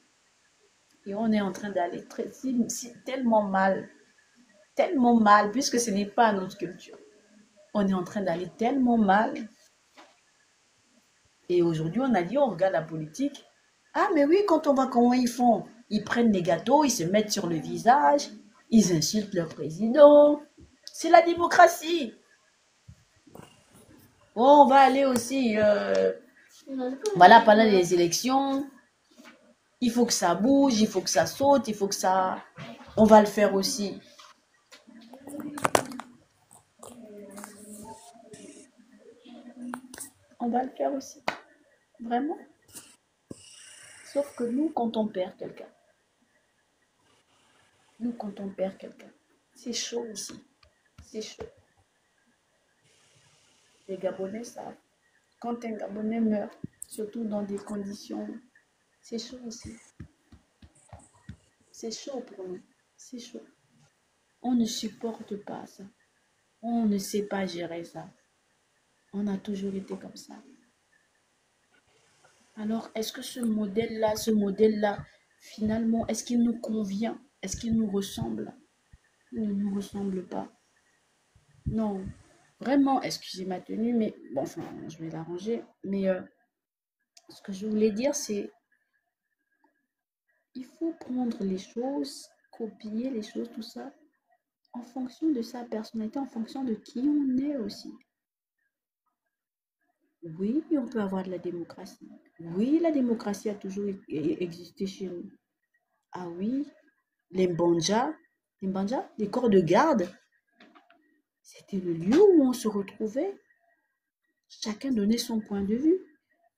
Et on est en train d'aller tellement mal, puisque ce n'est pas notre culture. On est en train d'aller tellement mal. Et aujourd'hui, on a dit, on regarde la politique. Ah, mais oui, quand on voit comment ils font, ils prennent les gâteaux, ils se mettent sur le visage, ils insultent leur président. C'est la démocratie. Bon, on va aller aussi, voilà, pendant les élections, il faut que ça bouge, il faut que ça saute, il faut que ça... On va le faire aussi. On va le faire aussi. Vraiment. Sauf que nous, quand on perd quelqu'un, c'est chaud ici. C'est chaud. Les Gabonais savent. Quand un Gabonais meurt, surtout dans des conditions, c'est chaud aussi. C'est chaud pour nous. C'est chaud. On ne supporte pas ça. On ne sait pas gérer ça. On a toujours été comme ça. Alors, est-ce que ce modèle-là, finalement, est-ce qu'il nous convient? Est-ce qu'il nous ressemble? Il ne nous ressemble pas. Non. Vraiment, excusez ma tenue, mais bon, enfin, je vais l'arranger. Mais Ce que je voulais dire, c'est il faut prendre les choses, copier les choses, tout ça, en fonction de sa personnalité, en fonction de qui on est aussi. Oui, on peut avoir de la démocratie. Oui, la démocratie a toujours existé chez nous. Ah oui, les mbanja, les corps de garde, c'était le lieu où on se retrouvait. Chacun donnait son point de vue.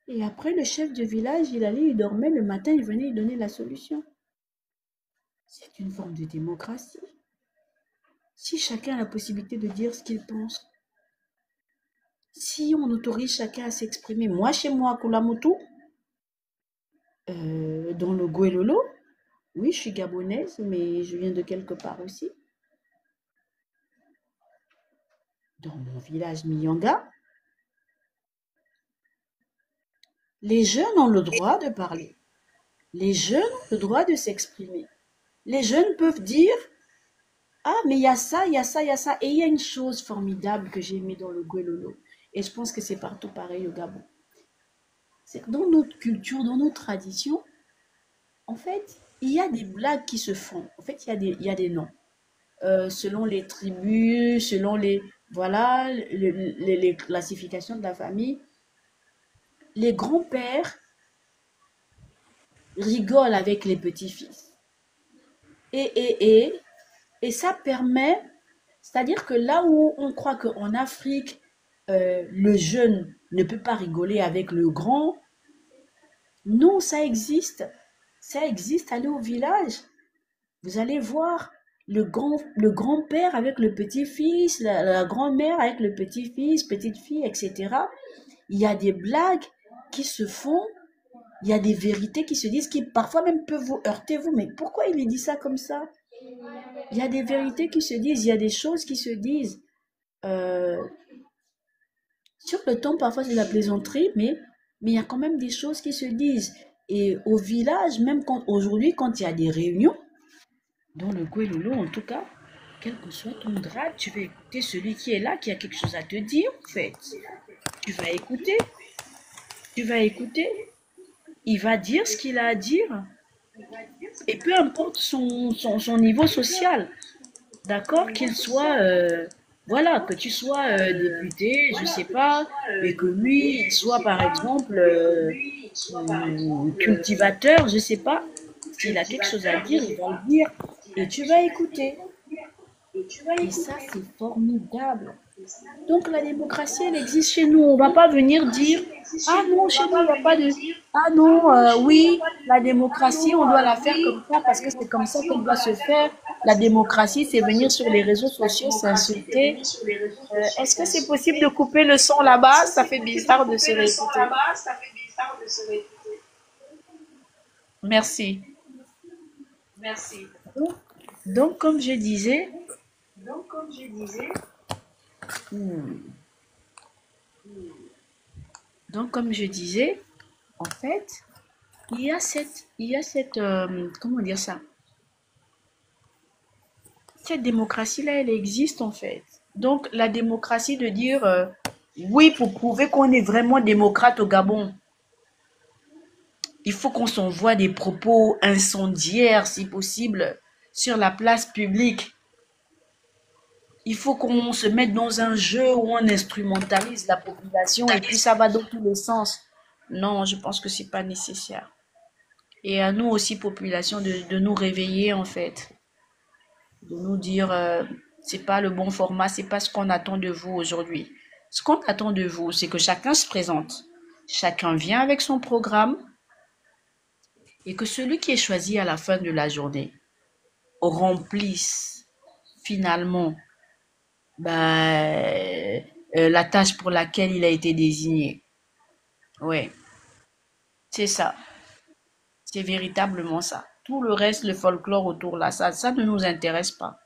Et après, le chef de village, il allait, il dormait, le matin, il venait, il donnait la solution. C'est une forme de démocratie. Si chacun a la possibilité de dire ce qu'il pense, si on autorise chacun à s'exprimer, moi, chez moi, à Kulamotu, dans le Guelolo, oui, je suis gabonaise, mais je viens de quelque part aussi. Dans mon village Miyanga, les jeunes ont le droit de parler. Les jeunes ont le droit de s'exprimer. Les jeunes peuvent dire « Ah, mais il y a ça, il y a ça, il y a ça. » Et il y a une chose formidable que j'ai aimée dans le Guelolo. Et je pense que c'est partout pareil au Gabon. C'est que dans notre culture, dans nos traditions, en fait, il y a des blagues qui se font. En fait, il y a des noms. Selon les tribus, selon les, voilà, les classifications de la famille, les grands-pères rigolent avec les petits-fils. Et ça permet, c'est-à-dire que là où on croit qu'en Afrique, le jeune ne peut pas rigoler avec le grand, non, ça existe. Ça existe, allez au village. Vous allez voir le grand-père avec le petit-fils, la grand-mère avec le petit-fils, petite-fille, etc. Il y a des blagues qui se font, il y a des vérités qui se disent, qui parfois même peuvent vous heurter, vous, mais pourquoi il dit ça comme ça? Il y a des vérités qui se disent, il y a des choses qui se disent. Euh, sur le ton, parfois c'est de la plaisanterie, mais il y a quand même des choses qui se disent. Et au village, même aujourd'hui, quand il y a des réunions, dans le Guelolo en tout cas, quel que soit ton grade, tu vas écouter celui qui est là, qui a quelque chose à te dire, en fait. Tu vas écouter, tu vas écouter. Il va dire ce qu'il a à dire. Et peu importe son niveau social, d'accord, qu'il soit, voilà, que tu sois député, je sais pas, et que lui, il soit par exemple cultivateur, je sais pas, s'il a quelque chose à dire, il va le dire, et tu vas écouter. Et ça, c'est formidable. Donc la démocratie, elle existe chez nous. On ne va pas venir dire, ah non, chez nous, il n'y a pas de... Ah non, oui, la démocratie, on doit la faire comme ça parce que c'est comme ça qu'elle doit se faire. La démocratie, c'est venir sur les réseaux sociaux, s'insulter. Est-ce que c'est possible de couper le son là-bas? Ça fait bizarre de se réécouter. Merci. Donc, comme je disais, en fait, il y a cette, comment dire ça? Cette démocratie-là, elle existe en fait. Donc, la démocratie de dire, oui, pour prouver qu'on est vraiment démocrate au Gabon, il faut qu'on s'envoie des propos incendiaires, si possible, sur la place publique. Il faut qu'on se mette dans un jeu où on instrumentalise la population et puis ça va dans tous les sens. Non, je pense que c'est pas nécessaire. Et à nous aussi, population, de nous réveiller en fait. De nous dire, c'est pas le bon format, c'est pas ce qu'on attend de vous aujourd'hui. Ce qu'on attend de vous, c'est que chacun se présente. Chacun vient avec son programme et que celui qui est choisi à la fin de la journée remplisse finalement la tâche pour laquelle il a été désigné. Ouais, c'est ça. C'est véritablement ça. Tout le reste, le folklore autour là, ça ne nous intéresse pas.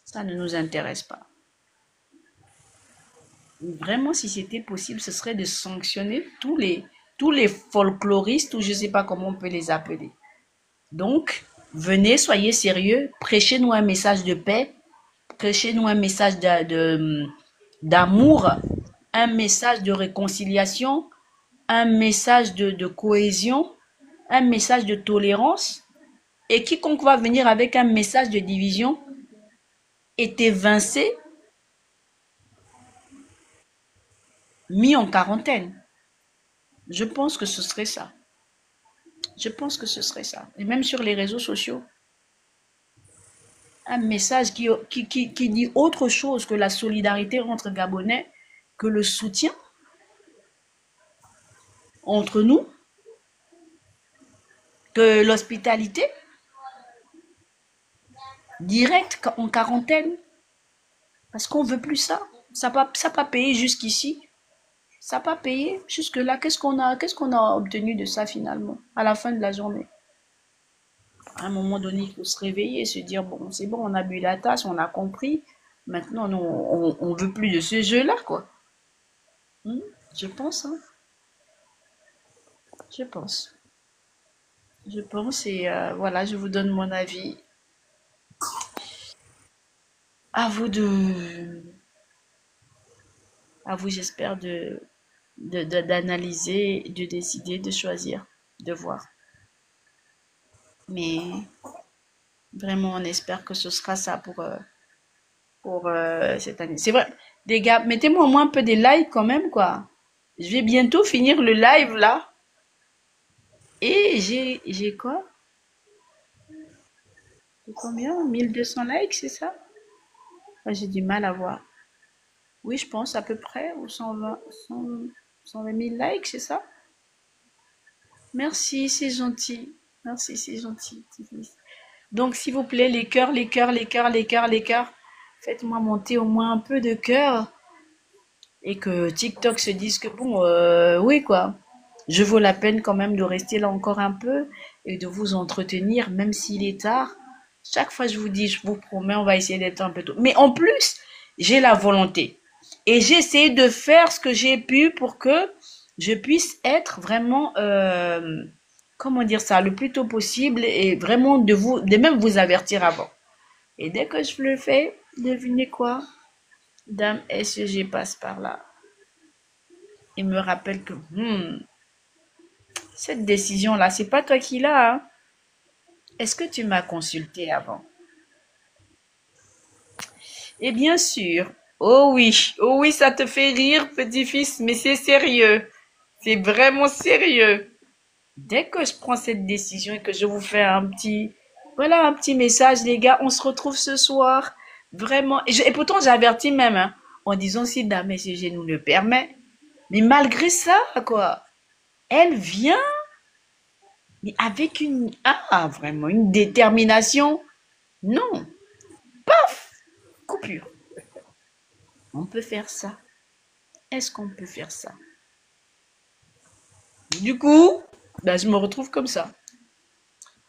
Ça ne nous intéresse pas. Vraiment, si c'était possible, ce serait de sanctionner tous les folkloristes, ou je ne sais pas comment on peut les appeler. Donc, venez, soyez sérieux, prêchez-nous un message de paix, prêchez-nous un message d'amour, un message de réconciliation, un message de cohésion, un message de tolérance, et quiconque va venir avec un message de division est évincé, mis en quarantaine. Je pense que ce serait ça. Je pense que ce serait ça. Et même sur les réseaux sociaux, un message qui dit autre chose que la solidarité entre Gabonais, que le soutien entre nous, que l'hospitalité directe en quarantaine. Parce qu'on veut plus ça. Ça n'a pas payé jusqu'ici. Ça n'a pas payé jusque-là. Qu'est-ce qu'on a obtenu de ça finalement, à la fin de la journée? À un moment donné, il faut se réveiller, se dire, bon, c'est bon, on a bu la tasse, on a compris. Maintenant, non, on veut plus de ce jeu-là, quoi. Hmm, je pense, hein. Je pense. Je pense et voilà, je vous donne mon avis. À vous à vous, j'espère d'analyser, de décider, de choisir, de voir. Mais vraiment, on espère que ce sera ça pour cette année. C'est vrai, les gars, mettez-moi au moins un peu des likes quand même, quoi. Je vais bientôt finir le live là. Et j'ai quoi? J'ai combien? 1200 likes, c'est ça? Ah, j'ai du mal à voir. Oui, je pense à peu près, ou 120 000 likes, c'est ça? Merci, c'est gentil. Merci, c'est gentil. Donc, s'il vous plaît, les cœurs, les cœurs, les cœurs, les cœurs, les cœurs, faites-moi monter au moins un peu de cœur et que TikTok se dise que bon, oui, quoi. Je vaux la peine quand même de rester là encore un peu et de vous entretenir, même s'il est tard. Chaque fois, je vous dis, je vous promets, on va essayer d'être un peu tôt. Mais en plus, j'ai la volonté. Et j'ai essayé de faire ce que j'ai pu pour que je puisse être vraiment, comment dire ça, le plus tôt possible et vraiment de même vous avertir avant. Et dès que je le fais, devinez quoi? Dame SG passe par là et me rappelle que cette décision-là, c'est pas toi qui l'as, hein. Est-ce que tu m'as consulté avant? Et bien sûr. Oh oui, ça te fait rire, petit-fils, mais c'est sérieux. C'est vraiment sérieux. Dès que je prends cette décision et que je vous fais voilà, un petit message, les gars, on se retrouve ce soir. Vraiment. Et pourtant, j'avertis même, hein, en disant si Dame SG nous le permet. Mais malgré ça, quoi, elle vient, mais avec vraiment, une détermination. Non, coupure. On peut faire ça. Est-ce qu'on peut faire ça? Du coup, ben, je me retrouve comme ça.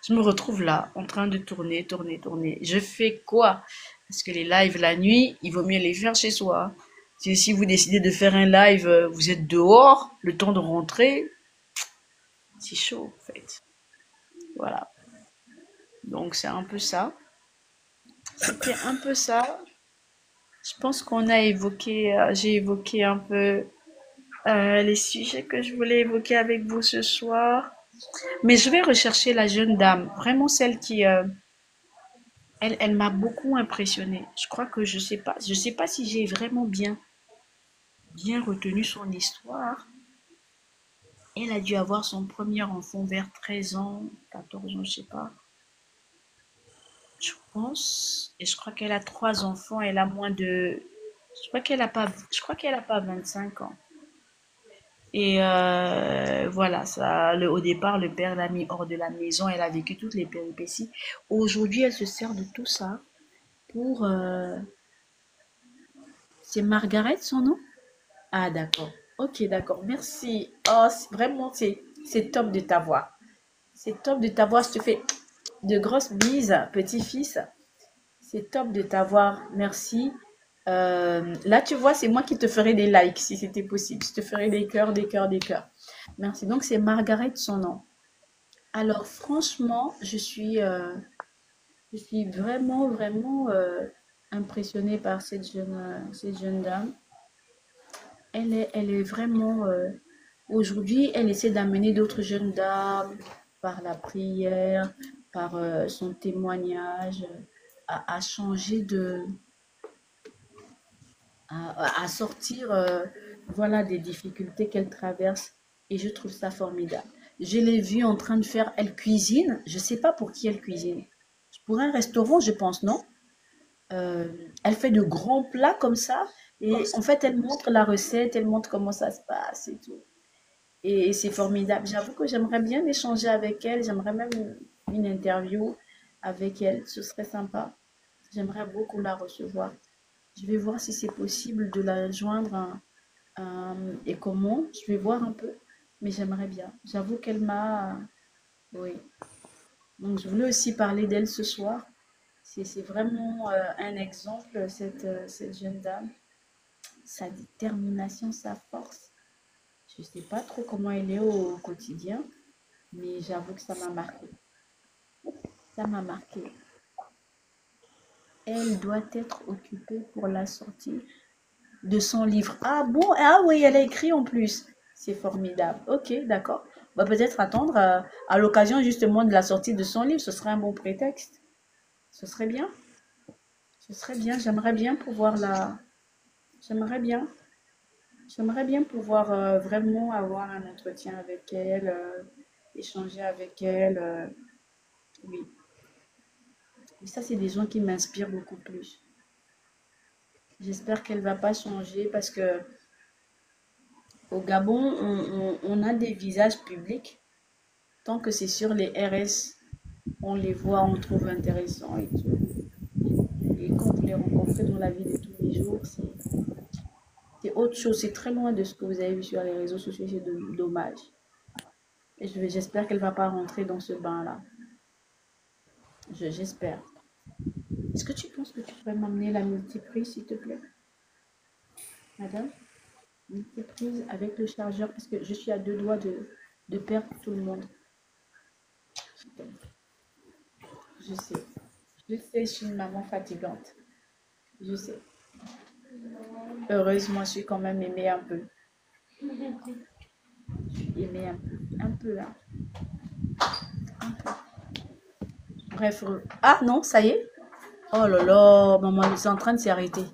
Je me retrouve là, en train de tourner, tourner, tourner. Je fais quoi? Parce que les lives la nuit, il vaut mieux les faire chez soi. Si vous décidez de faire un live, vous êtes dehors, le temps de rentrer, c'est chaud en fait. Voilà. Donc c'est un peu ça. C'était un peu ça. Je pense qu'on a évoqué, j'ai évoqué un peu les sujets que je voulais évoquer avec vous ce soir. Mais je vais rechercher la jeune dame, vraiment celle qui, elle m'a beaucoup impressionnée. Je crois que je sais pas si j'ai vraiment bien retenu son histoire. Elle a dû avoir son premier enfant vers 13 ans, 14 ans, je sais pas. Je pense. Et je crois qu'elle a trois enfants. Elle a moins de, je crois qu'elle a pas 25 ans. Et voilà, au départ, le père l'a mis hors de la maison. Elle a vécu toutes les péripéties. Aujourd'hui, elle se sert de tout ça pour. C'est Margaret son nom? Ah, d'accord. Ok, d'accord. Merci. Oh, vraiment, c'est top de t'avoir. C'est top de t'avoir. Je te fais de grosses bises, petit-fils. C'est top de t'avoir. Merci. Là, tu vois, c'est moi qui te ferai des likes si c'était possible. Je te ferai des cœurs, des cœurs, des cœurs. Merci. Donc, c'est Margaret son nom. Alors, franchement, je suis vraiment, vraiment impressionnée par cette jeune dame. Elle est vraiment Aujourd'hui, elle essaie d'amener d'autres jeunes dames par la prière, par son témoignage, à changer à sortir voilà, des difficultés qu'elle traverse. Et je trouve ça formidable. Je l'ai vue en train de faire, elle cuisine. Je sais pas pour qui elle cuisine. Pour un restaurant, je pense, non? Euh, Elle fait de grands plats comme ça. Et en fait, elle montre la recette, elle montre comment ça se passe et tout. Et c'est formidable. J'avoue que j'aimerais bien échanger avec elle. J'aimerais même une interview avec elle. Ce serait sympa. J'aimerais beaucoup la recevoir. Je vais voir si c'est possible de la joindre et comment. Je vais voir un peu. Mais j'aimerais bien. J'avoue qu'elle m'a... Oui. Donc, je voulais aussi parler d'elle ce soir. C'est vraiment un exemple, cette jeune dame. Sa détermination, sa force. Je ne sais pas trop comment elle est au quotidien, mais j'avoue que ça m'a marqué. Ça m'a marqué. Elle doit être occupée pour la sortie de son livre. Ah bon? Ah oui, elle a écrit en plus. C'est formidable. Ok, d'accord. On va peut-être attendre à l'occasion justement de la sortie de son livre. Ce serait un bon prétexte. Ce serait bien. Ce serait bien. J'aimerais bien pouvoir la... J'aimerais bien. J'aimerais bien pouvoir vraiment avoir un entretien avec elle, échanger avec elle. Oui. Et ça, c'est des gens qui m'inspirent beaucoup plus. J'espère qu'elle va pas changer parce que au Gabon, on a des visages publics. Tant que c'est sur les RS, on les voit, on trouve intéressants et tout. Et quand vous les rencontrez dans la vie de tous les jours, c'est autre chose. C'est très loin de ce que vous avez vu sur les réseaux sociaux. C'est dommage. Et j'espère qu'elle va pas rentrer dans ce bain-là. J'espère. Est-ce que tu penses que tu pourrais m'amener la multiprise, s'il te plaît, madame? Multiprise avec le chargeur, parce que je suis à deux doigts de perdre tout le monde. Je sais. Je sais, je suis une maman fatigante. Je sais. Heureusement, je suis quand même aimée un peu. Aimée un peu. Un peu, hein. Bref. Ah non, ça y est. Oh là là, maman, c'est en train de s'arrêter.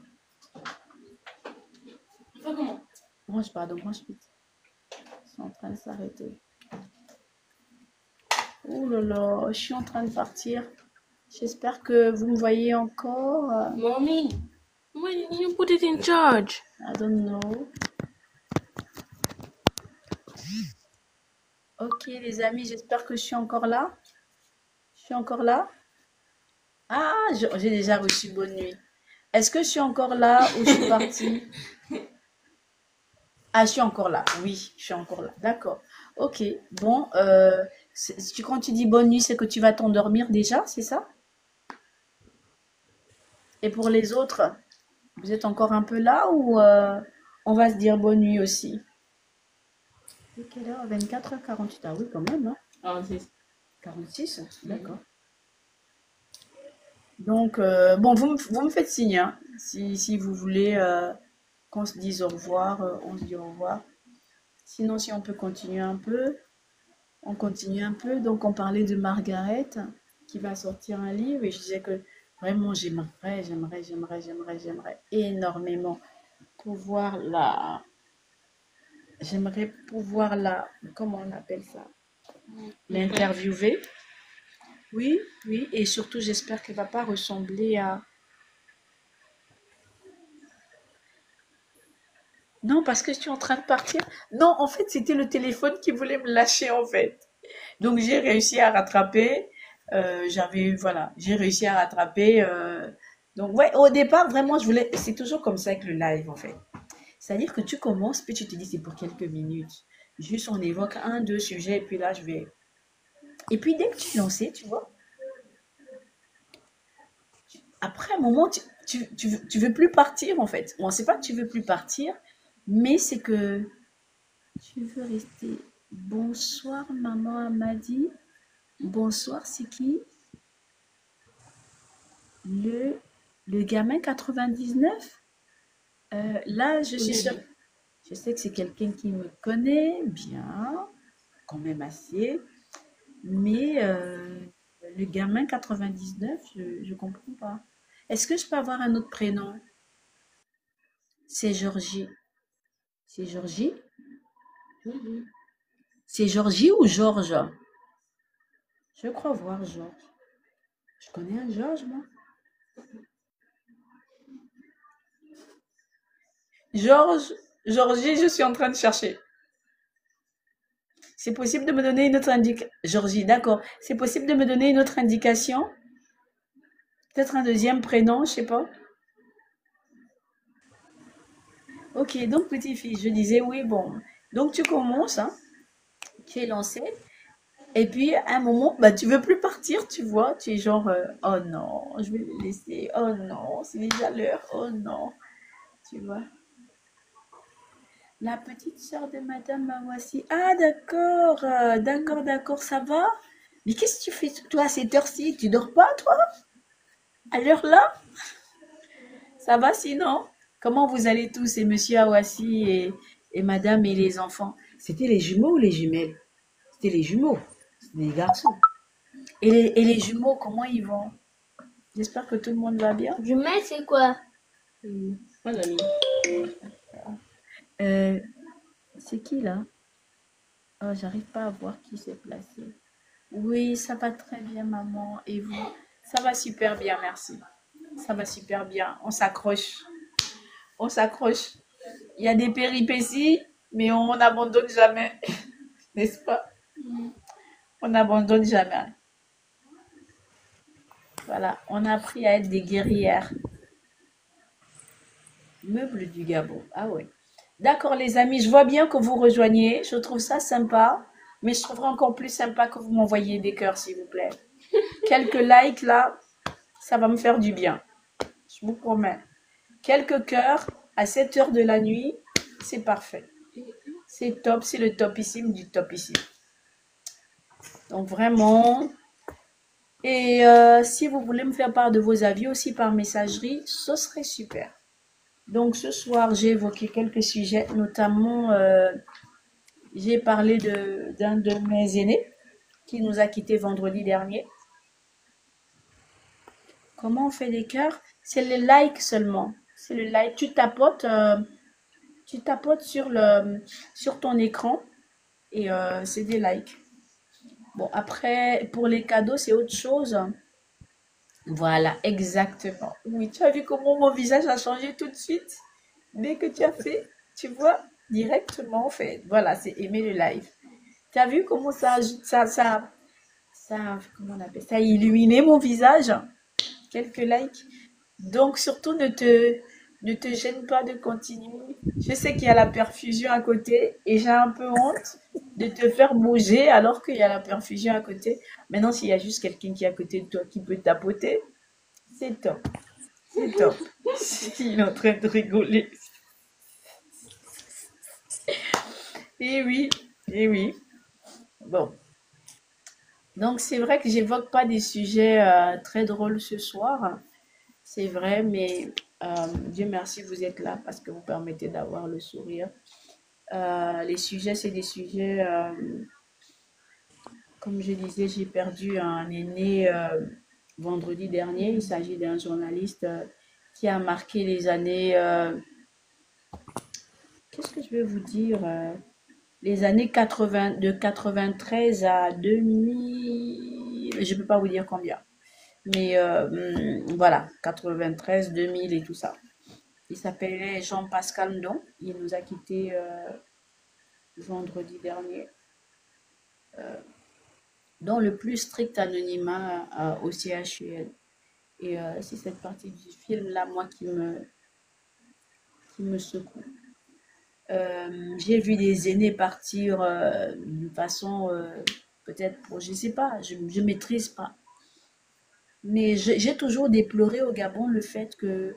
Branche, pardon, branche vite. C'est en train de s'arrêter. Oh là là, je suis en train de partir. J'espère que vous me voyez encore. Mommy, why didn't you put it in charge? I don't know. Ok, les amis, j'espère que je suis encore là. Je suis encore là. Ah, j'ai déjà reçu bonne nuit. Est-ce que je suis encore là ou je suis partie? Ah, je suis encore là. Oui, je suis encore là. D'accord. Ok. Bon, quand tu dis bonne nuit, c'est que tu vas t'endormir déjà, c'est ça? Et pour les autres, vous êtes encore un peu là ou on va se dire bonne nuit aussi? C'est quelle heure? 24h48. Ah oui, quand même, hein? 46? D'accord. Donc, bon, vous me faites signe, hein, si vous voulez qu'on se dise au revoir, on se dit au revoir. Sinon, si on peut continuer un peu, on continue un peu. Donc, on parlait de Margaret qui va sortir un livre et je disais que vraiment, j'aimerais énormément pouvoir j'aimerais pouvoir comment on appelle ça? L'interviewer. Oui, oui, et surtout, j'espère qu'elle va pas ressembler à... Non, parce que je suis en train de partir. Non, en fait, c'était le téléphone qui voulait me lâcher, en fait. Donc, j'ai réussi à rattraper. Voilà, j'ai réussi à rattraper. Donc, ouais, au départ, vraiment, je voulais. C'est toujours comme ça avec le live, en fait. C'est-à-dire que tu commences, puis tu te dis, c'est pour quelques minutes. Juste, on évoque un, deux sujets, et puis là, je vais. Et puis, dès que tu es lancé, tu vois, après un moment, tu veux plus partir, en fait. Bon, c'est pas que tu veux plus partir, mais c'est que tu veux rester. Bonsoir, maman Amadi. Bonsoir, c'est qui? Le, le gamin 99? Là, je suis sûre. Je sais que c'est quelqu'un qui me connaît bien, quand même assez, mais le gamin 99, je comprends pas. Est-ce que je peux avoir un autre prénom? C'est Georgie. C'est Georgie? C'est Georgie ou Georges? Je crois voir Georges. Je connais un Georges, moi. Georges, Georgie, je suis en train de chercher. C'est possible de me donner une autre indication? Georgie, d'accord. C'est possible de me donner une autre indication? Peut-être un deuxième prénom, je sais pas. Ok, donc petite fille, je disais oui, bon. Donc tu commences, hein, tu es lancée, et puis à un moment, bah tu veux plus partir, tu vois, tu es genre, oh non, je vais le laisser, oh non, c'est déjà l'heure, oh non, tu vois. La petite sœur de Madame Mawassi. Ah d'accord, d'accord, d'accord, ça va? Mais qu'est-ce que tu fais toi à cette heure-ci? Tu dors pas toi? À l'heure là? Ça va sinon? Comment vous allez tous et Monsieur Awassi et Madame et les enfants? C'était les jumeaux ou les jumelles? C'était les jumeaux. C'était des garçons. Et les jumeaux, comment ils vont? J'espère que tout le monde va bien. Jumelle, c'est quoi? Euh, c'est qui là? Oh, j'arrive pas à voir qui s'est placé. Oui, ça va très bien, maman. Et vous? Ça va super bien, merci. Ça va super bien. On s'accroche. On s'accroche. Il y a des péripéties, mais on n'abandonne jamais. N'est-ce pas? On n'abandonne jamais. Voilà, on a appris à être des guerrières. Meubles du Gabon. Ah ouais. D'accord, les amis, je vois bien que vous rejoignez. Je trouve ça sympa. Mais je trouverais encore plus sympa que vous m'envoyiez des cœurs, s'il vous plaît. Quelques likes là, ça va me faire du bien. Je vous promets. Quelques cœurs à 7 heures de la nuit, c'est parfait. C'est top, c'est le topissime du topissime. Donc vraiment. Et si vous voulez me faire part de vos avis aussi par messagerie, ce serait super. Donc ce soir, j'ai évoqué quelques sujets, notamment j'ai parlé d'un de mes aînés qui nous a quittés vendredi dernier. Comment on fait des cœurs? C'est le like seulement. C'est le like. Tu tapotes sur ton écran et c'est des likes. Bon, après, pour les cadeaux, c'est autre chose. Voilà, exactement. Oui, tu as vu comment mon visage a changé tout de suite? Dès que tu as fait, tu vois, directement, en fait. Voilà, c'est aimer le live. Tu as vu comment comment on appelle ça, a illuminé mon visage? Quelques likes. Donc, surtout, ne te gêne pas de continuer. Je sais qu'il y a la perfusion à côté et j'ai un peu honte de te faire bouger alors qu'il y a la perfusion à côté. Maintenant, s'il y a juste quelqu'un qui est à côté de toi qui peut tapoter, c'est top. C'est top. Il est en train de rigoler. Eh oui, eh oui. Bon. Donc, c'est vrai que j'évoque pas des sujets très drôles ce soir. C'est vrai, mais Dieu merci, vous êtes là parce que vous permettez d'avoir le sourire. Les sujets, c'est des sujets, comme je disais, j'ai perdu un aîné vendredi dernier. Il s'agit d'un journaliste qui a marqué les années, qu'est-ce que je vais vous dire, les années 80, de 93 à 2000, je ne peux pas vous dire combien. Mais voilà, 93, 2000 et tout ça. Il s'appelait Jean-Pascal Ndon. Il nous a quittés vendredi dernier. Dans le plus strict anonymat au CHUL. Et c'est cette partie du film-là, moi, qui me secoue. J'ai vu des aînés partir d'une façon, peut-être, je ne sais pas, je ne maîtrise pas. Mais j'ai toujours déploré au Gabon le fait que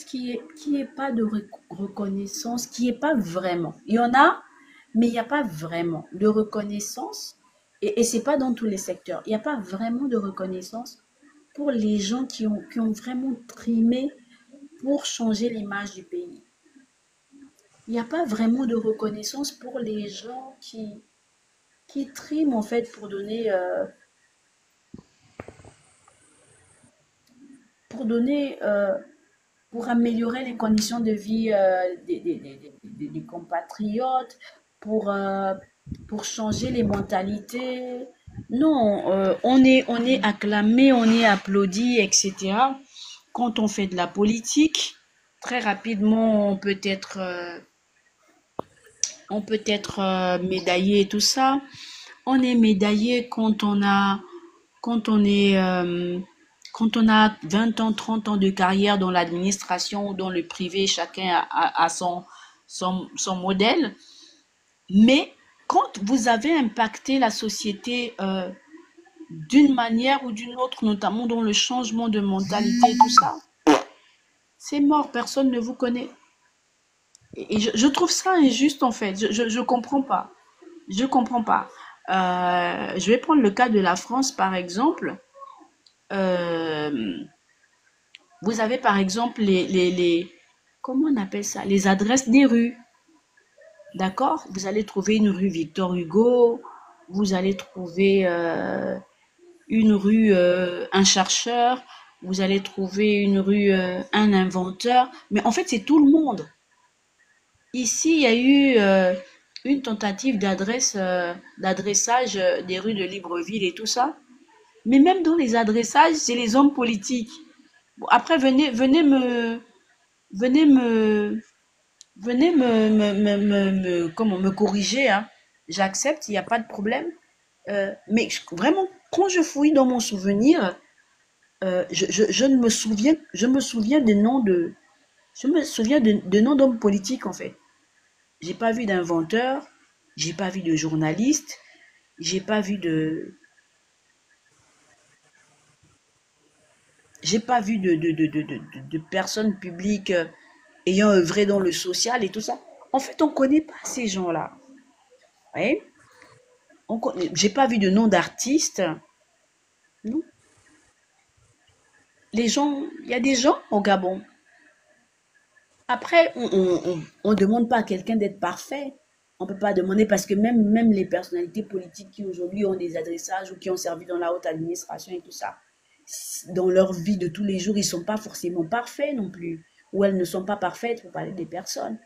qu'il n'y ait pas de reconnaissance, qu'il n'y ait pas vraiment. Il y en a, mais il n'y a pas vraiment de reconnaissance. Et ce n'est pas dans tous les secteurs. Il n'y a pas vraiment de reconnaissance pour les gens qui ont vraiment trimé pour changer l'image du pays. Il n'y a pas vraiment de reconnaissance pour les gens qui triment en fait pour donner, pour améliorer les conditions de vie des compatriotes, pour, euh, pour changer les mentalités. Non, on est acclamé, on est applaudi, etc. Quand on fait de la politique, très rapidement, on peut être médaillé et tout ça. On est médaillé quand quand on a 20 ans, 30 ans de carrière dans l'administration ou dans le privé, chacun a son modèle. Mais quand vous avez impacté la société d'une manière ou d'une autre, notamment dans le changement de mentalité, tout ça, c'est mort, personne ne vous connaît. Et je trouve ça injuste en fait. Je comprends pas. Je comprends pas. Je vais prendre le cas de la France par exemple. Euh, Vous avez par exemple comment on appelle ça? Les adresses des rues. D'accord? Vous allez trouver une rue Victor Hugo, vous allez trouver une rue un chercheur, vous allez trouver une rue un inventeur. Mais en fait, c'est tout le monde. Ici, il y a eu une tentative d'adressage des rues de Libreville et tout ça. Mais même dans les adressages, c'est les hommes politiques. Bon, après, venez me, comment, me corriger, hein. J'accepte, il n'y a pas de problème. Mais vraiment, quand je fouille dans mon souvenir, je ne me souviens, je me souviens de noms d'hommes politiques en fait. J'ai pas vu d'inventeur, j'ai pas vu de journaliste, j'ai pas vu de, j'ai pas vu de personnes publiques ayant œuvré dans le social et tout ça. En fait, on connaît pas ces gens-là. Ouais. J'ai pas vu de nom d'artiste. Non. Les gens, il y a des gens au Gabon. Après, on demande pas à quelqu'un d'être parfait. On peut pas demander parce que même les personnalités politiques qui aujourd'hui ont des adressages ou qui ont servi dans la haute administration et tout ça, dans leur vie de tous les jours, ils sont pas forcément parfaits non plus. Ou elles ne sont pas parfaites pour parler des personnes.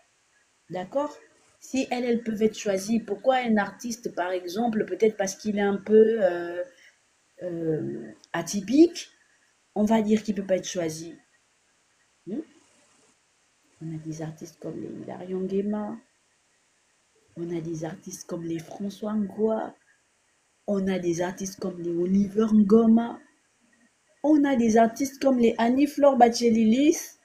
D'accord? Si elles peuvent être choisies, pourquoi un artiste, par exemple, peut-être parce qu'il est un peu atypique, on va dire qu'il peut pas être choisi. Hmm. On a des artistes comme les Hilarion Nguema, on a des artistes comme les François Ngoa, on a des artistes comme les Oliver Ngoma, on a des artistes comme les Annie-Fleur Bachelilis,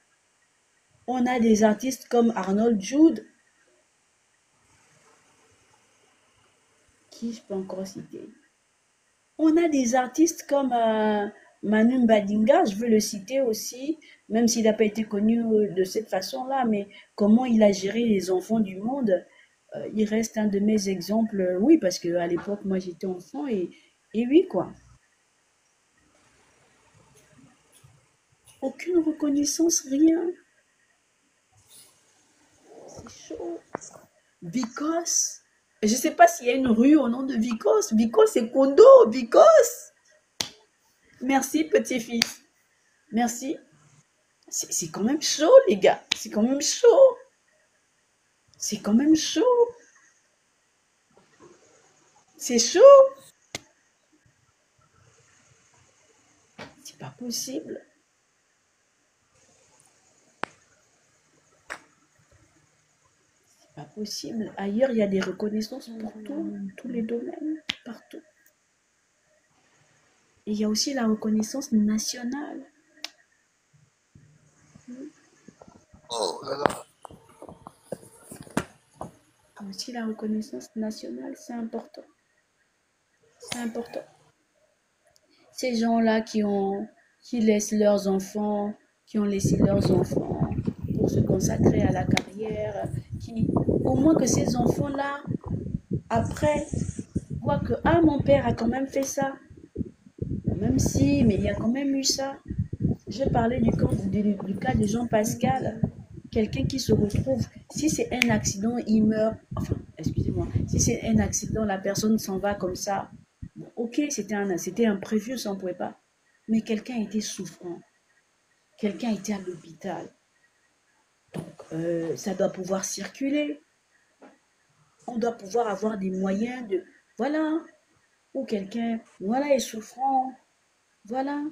on a des artistes comme Arnold Jude, qui je peux encore citer. On a des artistes comme Manu Mbadinga, je veux le citer aussi, même s'il n'a pas été connu de cette façon-là, mais comment il a géré les enfants du monde, il reste un de mes exemples, oui, parce qu'à l'époque, moi j'étais enfant et oui, quoi. Aucune reconnaissance, rien. C'est chaud. Vicos. Je ne sais pas s'il y a une rue au nom de Vicos. Vicos, c'est Kondo, Vicos. Merci, petit-fils. Merci. C'est quand même chaud, les gars. C'est quand même chaud. C'est quand même chaud. C'est chaud. C'est pas possible. C'est pas possible. Ailleurs, il y a des reconnaissances pour tout, tous les domaines, partout. Et il y a aussi la reconnaissance nationale. Oh là là. Il y a aussi la reconnaissance nationale, c'est important. C'est important. Ces gens-là qui laissent leurs enfants, qui ont laissé leurs enfants pour se consacrer à la carrière, qui, au moins que ces enfants-là, après, voient que, ah, mon père a quand même fait ça. Même si, mais il y a quand même eu ça. Je parlais du cas de Jean Pascal. Quelqu'un qui se retrouve, si c'est un accident, il meurt. Enfin, excusez-moi, si c'est un accident, la personne s'en va comme ça. Bon, ok, c'était un prévu, ça on ne pouvait pas. Mais quelqu'un était souffrant. Quelqu'un était à l'hôpital. Donc, ça doit pouvoir circuler. On doit pouvoir avoir des moyens de. Voilà. Ou quelqu'un, voilà, est souffrant. Voilà.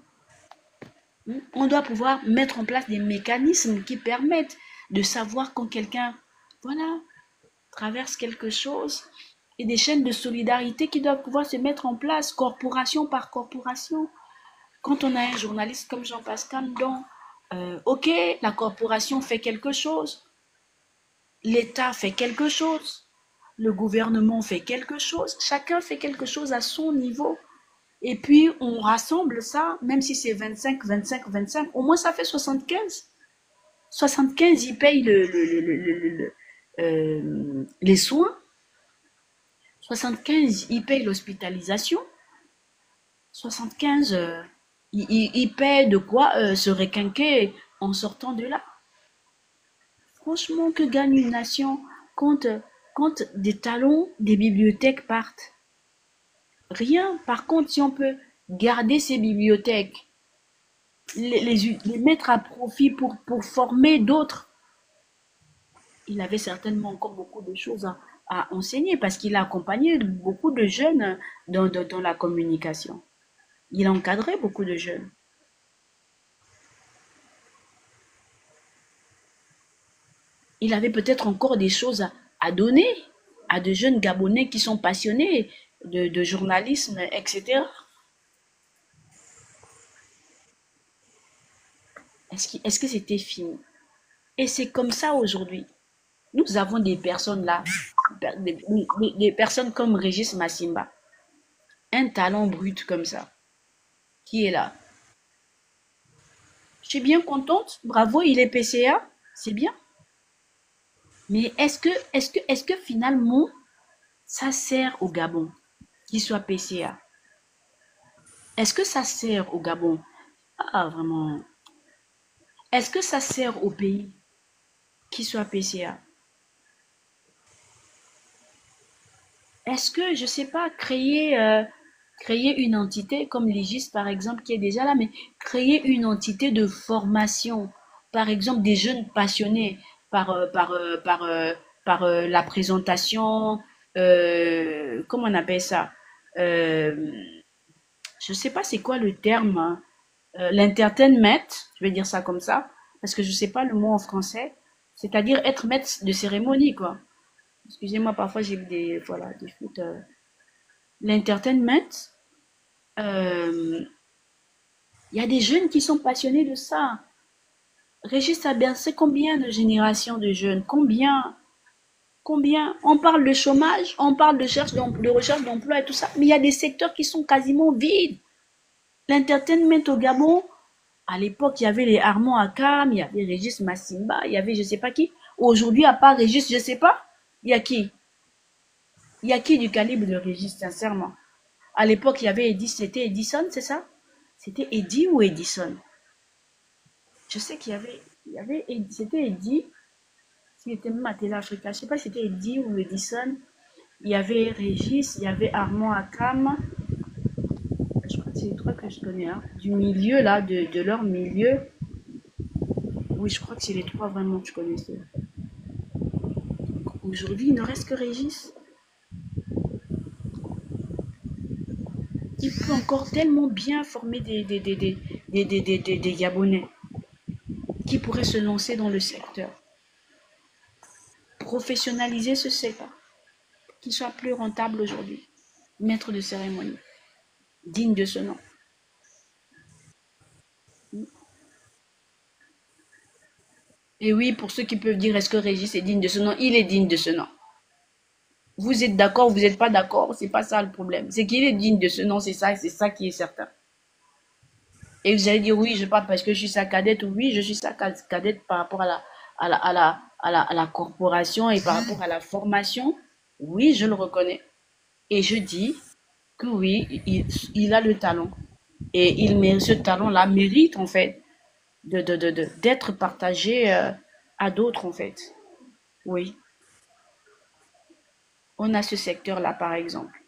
On doit pouvoir mettre en place des mécanismes qui permettent de savoir quand quelqu'un, voilà, traverse quelque chose et des chaînes de solidarité qui doivent pouvoir se mettre en place, corporation par corporation. Quand on a un journaliste comme Jean-Pascal, donc, ok, la corporation fait quelque chose, l'État fait quelque chose, le gouvernement fait quelque chose, chacun fait quelque chose à son niveau. Et puis, on rassemble ça, même si c'est 25, 25, 25, au moins ça fait 75. 75, ils payent les soins. 75, ils payent l'hospitalisation. 75, ils payent de quoi se requinquer en sortant de là. Franchement, que gagne une nation quand, quand des talons des bibliothèques partent? Rien. Par contre, si on peut garder ces bibliothèques, les mettre à profit pour former d'autres, il avait certainement encore beaucoup de choses à enseigner parce qu'il a accompagné beaucoup de jeunes dans la communication. Il a encadré beaucoup de jeunes. Il avait peut-être encore des choses à donner à de jeunes Gabonais qui sont passionnés de journalisme, etc. Est-ce que c'était fini? Et c'est comme ça aujourd'hui. Nous avons des personnes là, des personnes comme Régis Massimba, un talent brut comme ça, qui est là. Je suis bien contente, bravo, il est PCA, c'est bien. Mais est-ce que finalement, ça sert au Gabon qu'il soit PCA? Est-ce que ça sert au Gabon? Ah, vraiment. Est-ce que ça sert au pays qu'il soit PCA? Est-ce que, je sais pas, créer une entité comme l'IGIS par exemple qui est déjà là, mais créer une entité de formation, par exemple des jeunes passionnés par la présentation, comment on appelle ça? Euh, je sais pas c'est quoi le terme, hein. L'entertainment, je vais dire ça comme ça, parce que je sais pas le mot en français, c'est-à-dire être maître de cérémonie quoi. Excusez-moi, parfois j'ai voilà, des fautes. L'entertainment, euh, il y a des jeunes qui sont passionnés de ça. Régis a bercé combien de générations de jeunes? Combien? Combien? On parle de chômage, on parle de recherche d'emploi et tout ça, mais il y a des secteurs qui sont quasiment vides. L'entertainment au Gabon, à l'époque, il y avait les Armand Akam, il y avait Régis Massimba, il y avait je sais pas qui. Aujourd'hui, à part Régis, je sais pas, il y a qui? Il y a qui du calibre de Régis, sincèrement? À l'époque, il y avait c'était Edison, c'est ça? C'était Eddie ou Edison? Je sais c'était Eddie, il était même à Télé Africa. Je sais pas si c'était Eddie ou Edison. Il y avait Régis, il y avait Armand Akam. Je crois que c'est les trois que je connais, hein. Du milieu, là, de leur milieu. Oui, je crois que c'est les trois vraiment que je connaissais. Aujourd'hui, il ne reste que Régis. Il peut encore tellement bien former des Gabonais qui pourraient se lancer dans le secteur. Professionnaliser ce secteur, qu'il soit plus rentable aujourd'hui. Maître de cérémonie, digne de ce nom. Et oui, pour ceux qui peuvent dire est-ce que Régis est digne de ce nom, il est digne de ce nom. Vous êtes d'accord, vous n'êtes pas d'accord, c'est pas ça le problème. C'est qu'il est digne de ce nom, c'est ça qui est certain. Et vous allez dire oui, je parle parce que je suis sa cadette, oui, je suis sa cadette par rapport à la corporation et par rapport à la formation. Oui, je le reconnais. Et je dis que oui, il a le talent. Et ce talent-là mérite, en fait, d'être partagé à d'autres, en fait. Oui, on a ce secteur-là, par exemple.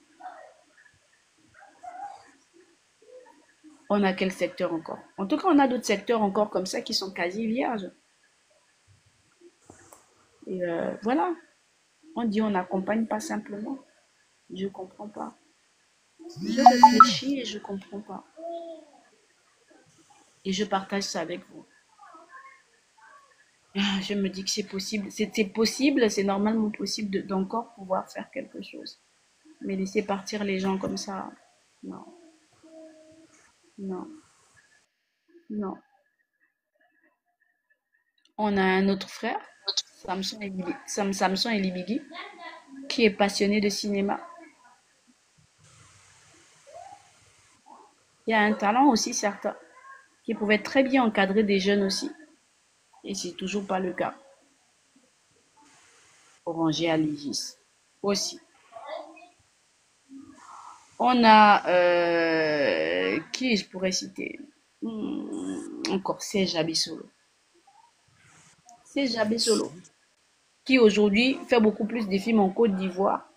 On a quel secteur encore? En tout cas, on a d'autres secteurs encore comme ça qui sont quasi vierges. Et voilà, on dit on n'accompagne pas simplement. Je comprends pas. Je réfléchis et je comprends pas. Et je partage ça avec vous. Je me dis que c'est possible. C'est possible, c'est normalement possible d'encore pouvoir faire quelque chose. Mais laisser partir les gens comme ça, non, non, non. On a un autre frère, Samson Elibigi, qui est passionné de cinéma. Il y a un talent aussi certain, qui pouvait très bien encadrer des jeunes aussi. Et c'est toujours pas le cas. Oranger à l'IGIS aussi. On a, qui je pourrais citer? Encore Serge Abisolo. Serge Abisolo, qui aujourd'hui fait beaucoup plus de films en Côte d'Ivoire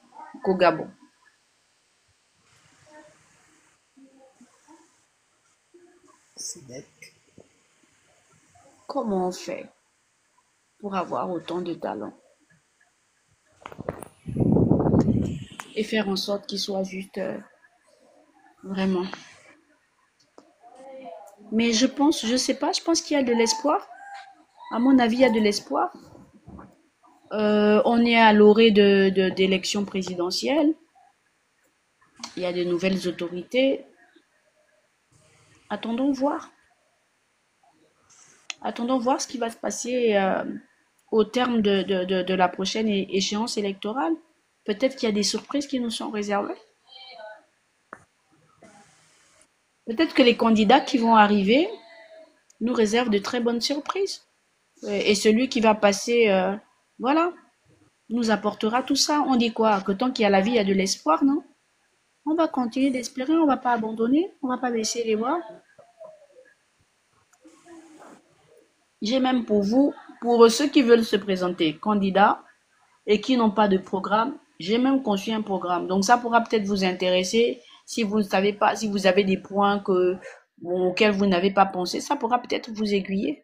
qu'au Gabon. Comment on fait pour avoir autant de talent et faire en sorte qu'il soit juste vraiment. Mais je sais pas, je pense qu'il y a de l'espoir. À mon avis, il y a de l'espoir. On est à l'orée d'élections présidentielles. Il y a de nouvelles autorités. Attendons voir. Attendons voir ce qui va se passer au terme de la prochaine échéance électorale. Peut-être qu'il y a des surprises qui nous sont réservées. Peut-être que les candidats qui vont arriver nous réservent de très bonnes surprises. Et celui qui va passer, voilà, nous apportera tout ça. On dit quoi? Que tant qu'il y a la vie, il y a de l'espoir, non? On va continuer d'espérer, on va pas abandonner, on va pas baisser les bras. J'ai même pour vous, pour ceux qui veulent se présenter candidats et qui n'ont pas de programme, j'ai même conçu un programme. Donc ça pourra peut-être vous intéresser si vous ne savez pas, si vous avez des points auxquels vous n'avez pas pensé, ça pourra peut-être vous aiguiller.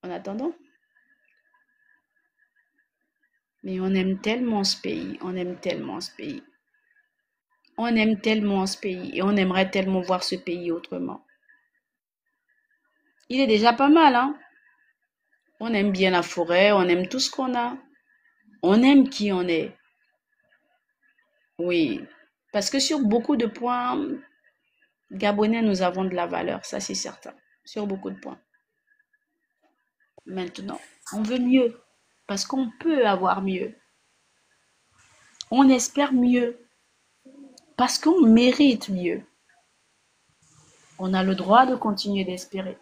En attendant. Mais on aime tellement ce pays, on aime tellement ce pays. On aime tellement ce pays et on aimerait tellement voir ce pays autrement. Il est déjà pas mal, hein? On aime bien la forêt, on aime tout ce qu'on a. On aime qui on est. Oui. Parce que sur beaucoup de points, Gabonais, nous avons de la valeur, ça c'est certain. Sur beaucoup de points. Maintenant, on veut mieux. Parce qu'on peut avoir mieux. On espère mieux. Parce qu'on mérite mieux. On a le droit de continuer d'espérer.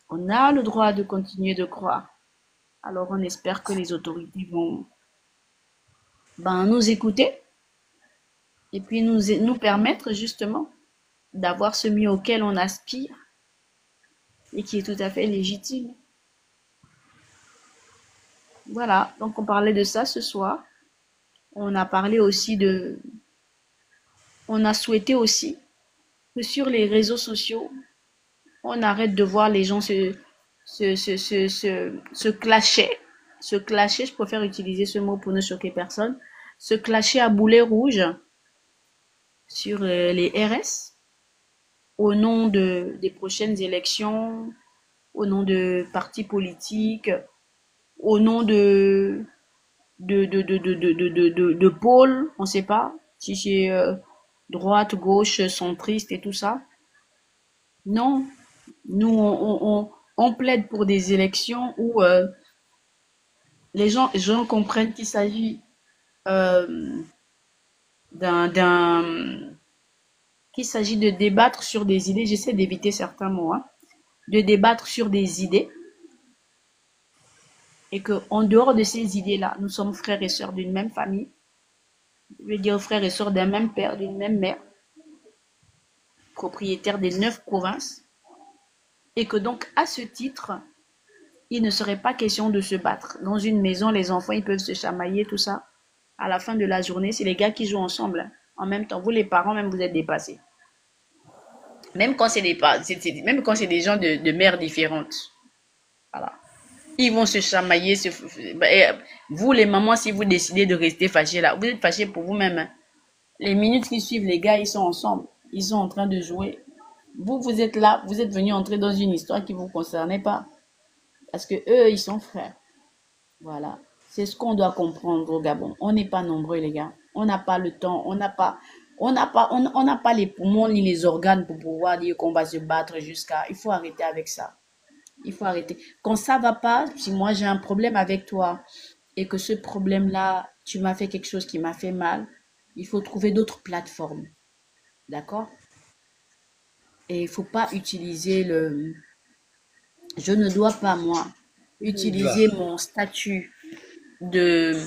On a le droit de continuer de croire. Alors on espère que les autorités vont nous écouter et puis nous permettre justement d'avoir ce mieux auquel on aspire et qui est tout à fait légitime. Voilà, donc on parlait de ça ce soir. On a parlé aussi on a souhaité aussi que sur les réseaux sociaux, on arrête de voir les gens se clasher. Se clasher, je préfère utiliser ce mot pour ne choquer personne. Se clasher à boulet rouge sur les RS au nom des prochaines élections, au nom de partis politiques, au nom de pôles, on ne sait pas si c'est droite, gauche, centriste et tout ça. Non, nous on plaide pour des élections où les gens comprennent qu'il s'agit qu'il s'agit de débattre sur des idées. J'essaie d'éviter certains mots, hein, de débattre sur des idées. Et qu'en dehors de ces idées-là, nous sommes frères et sœurs d'une même famille. Je veux dire frères et sœurs d'un même père, d'une même mère. propriétaire des 9 provinces et que donc, à ce titre, il ne serait pas question de se battre. Dans une maison, les enfants, ils peuvent se chamailler, tout ça. À la fin de la journée, c'est les gars qui jouent ensemble, hein. En même temps, vous les parents, même vous êtes dépassés. Même quand c'est même quand c'est des gens de mères différentes. Voilà. Ils vont se chamailler. Vous, les mamans, si vous décidez de rester fâchés là, vous êtes fâchés pour vous-même, hein. Les minutes qui suivent, les gars, ils sont ensemble. Ils sont en train de jouer. Vous êtes là, vous êtes venus entrer dans une histoire qui ne vous concernait pas. Parce que eux, ils sont frères. Voilà. C'est ce qu'on doit comprendre au Gabon. On n'est pas nombreux, les gars. On n'a pas le temps. On n'a pas les poumons ni les organes pour pouvoir dire qu'on va se battre jusqu'à. Il faut arrêter avec ça. Il faut arrêter. Quand ça va pas, si moi j'ai un problème avec toi et que ce problème-là, tu m'as fait quelque chose qui m'a fait mal, il faut trouver d'autres plateformes. D'accord? Et il faut pas utiliser le. Je ne dois pas, moi, utiliser mon statut de,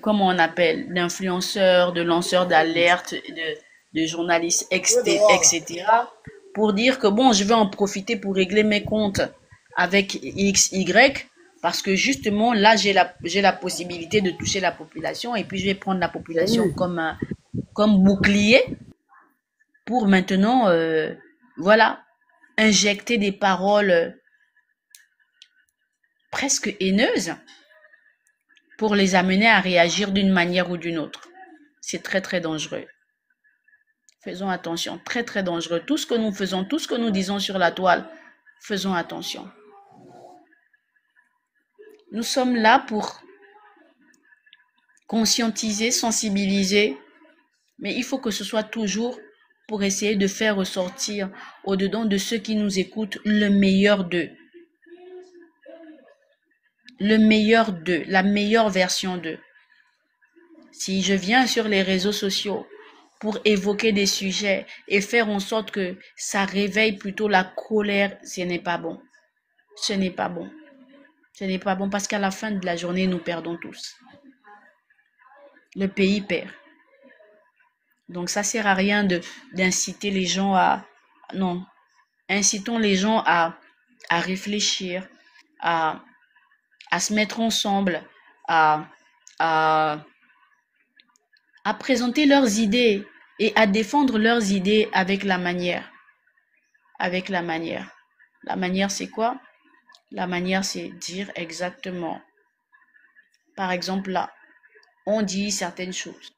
comment on appelle, d'influenceur, de lanceur d'alerte, de journaliste, etc., pour dire que bon, je vais en profiter pour régler mes comptes avec X, Y, parce que justement, là, j'ai la possibilité de toucher la population, et puis je vais prendre la population comme bouclier pour maintenant, voilà, injecter des paroles presque haineuses pour les amener à réagir d'une manière ou d'une autre. C'est très, très dangereux. Faisons attention, très, très dangereux. Tout ce que nous faisons, tout ce que nous disons sur la toile, faisons attention. Nous sommes là pour conscientiser, sensibiliser, mais il faut que ce soit toujours pour essayer de faire ressortir au-dedans de ceux qui nous écoutent le meilleur d'eux. Le meilleur d'eux, la meilleure version d'eux. Si je viens sur les réseaux sociaux pour évoquer des sujets et faire en sorte que ça réveille plutôt la colère, ce n'est pas bon. Ce n'est pas bon. Ce n'est pas bon parce qu'à la fin de la journée, nous perdons tous. Le pays perd. Donc ça sert à rien d'inciter les gens à... Non. Incitons les gens à réfléchir, à se mettre ensemble, à présenter leurs idées et à défendre leurs idées avec la manière. Avec la manière. La manière, c'est quoi? La manière, c'est dire exactement. Par exemple, là, on dit certaines choses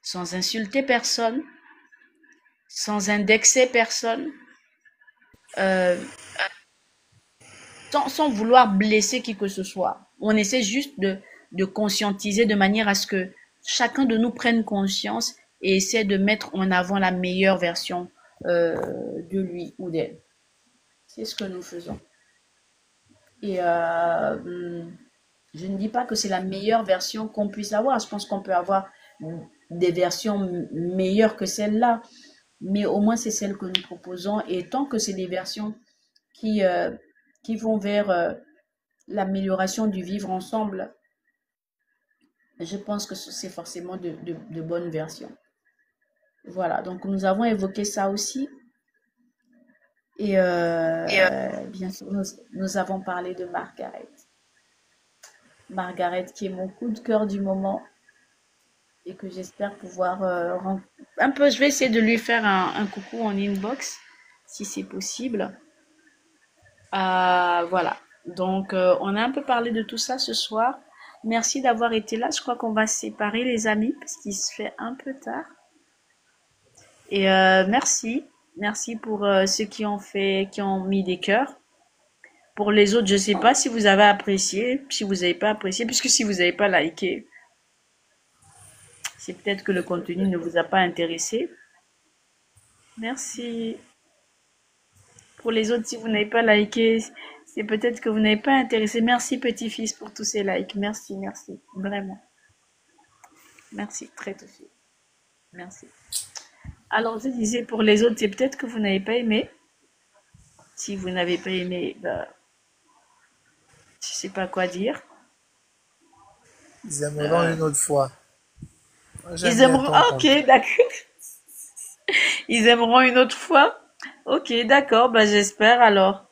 sans insulter personne, sans indexer personne, sans vouloir blesser qui que ce soit. On essaie juste de conscientiser de manière à ce que chacun de nous prenne conscience et essaie de mettre en avant la meilleure version de lui ou d'elle. C'est ce que nous faisons. Et je ne dis pas que c'est la meilleure version qu'on puisse avoir. Je pense qu'on peut avoir des versions meilleures que celle-là. Mais au moins, c'est celle que nous proposons. Et tant que c'est des versions qui vont vers l'amélioration du vivre ensemble, je pense que c'est forcément de bonnes versions. Voilà, donc nous avons évoqué ça aussi. Et bien sûr, nous avons parlé de Margaret. Margaret qui est mon coup de cœur du moment et que j'espère pouvoir un peu, je vais essayer de lui faire un coucou en inbox si c'est possible. Voilà, donc on a un peu parlé de tout ça ce soir. Merci d'avoir été là. Je crois qu'on va se séparer les amis parce qu'il se fait un peu tard. Et merci pour ceux qui ont mis des cœurs. Pour les autres, je sais pas si vous avez apprécié, si vous n'avez pas apprécié, puisque si vous n'avez pas liké, c'est peut-être que le contenu ne vous a pas intéressé. Merci. Pour les autres, si vous n'avez pas liké, c'est peut-être que vous n'avez pas intéressé. Merci petit-fils pour tous ces likes. Merci, vraiment. Merci, très touché. Merci. Alors, je disais, pour les autres, c'est peut-être que vous n'avez pas aimé. Si vous n'avez pas aimé, bah, je sais pas quoi dire. Ils aimeront une autre fois. Ils aimeront. Ah, ok, d'accord. Ils aimeront une autre fois? Ok, d'accord, bah j'espère alors.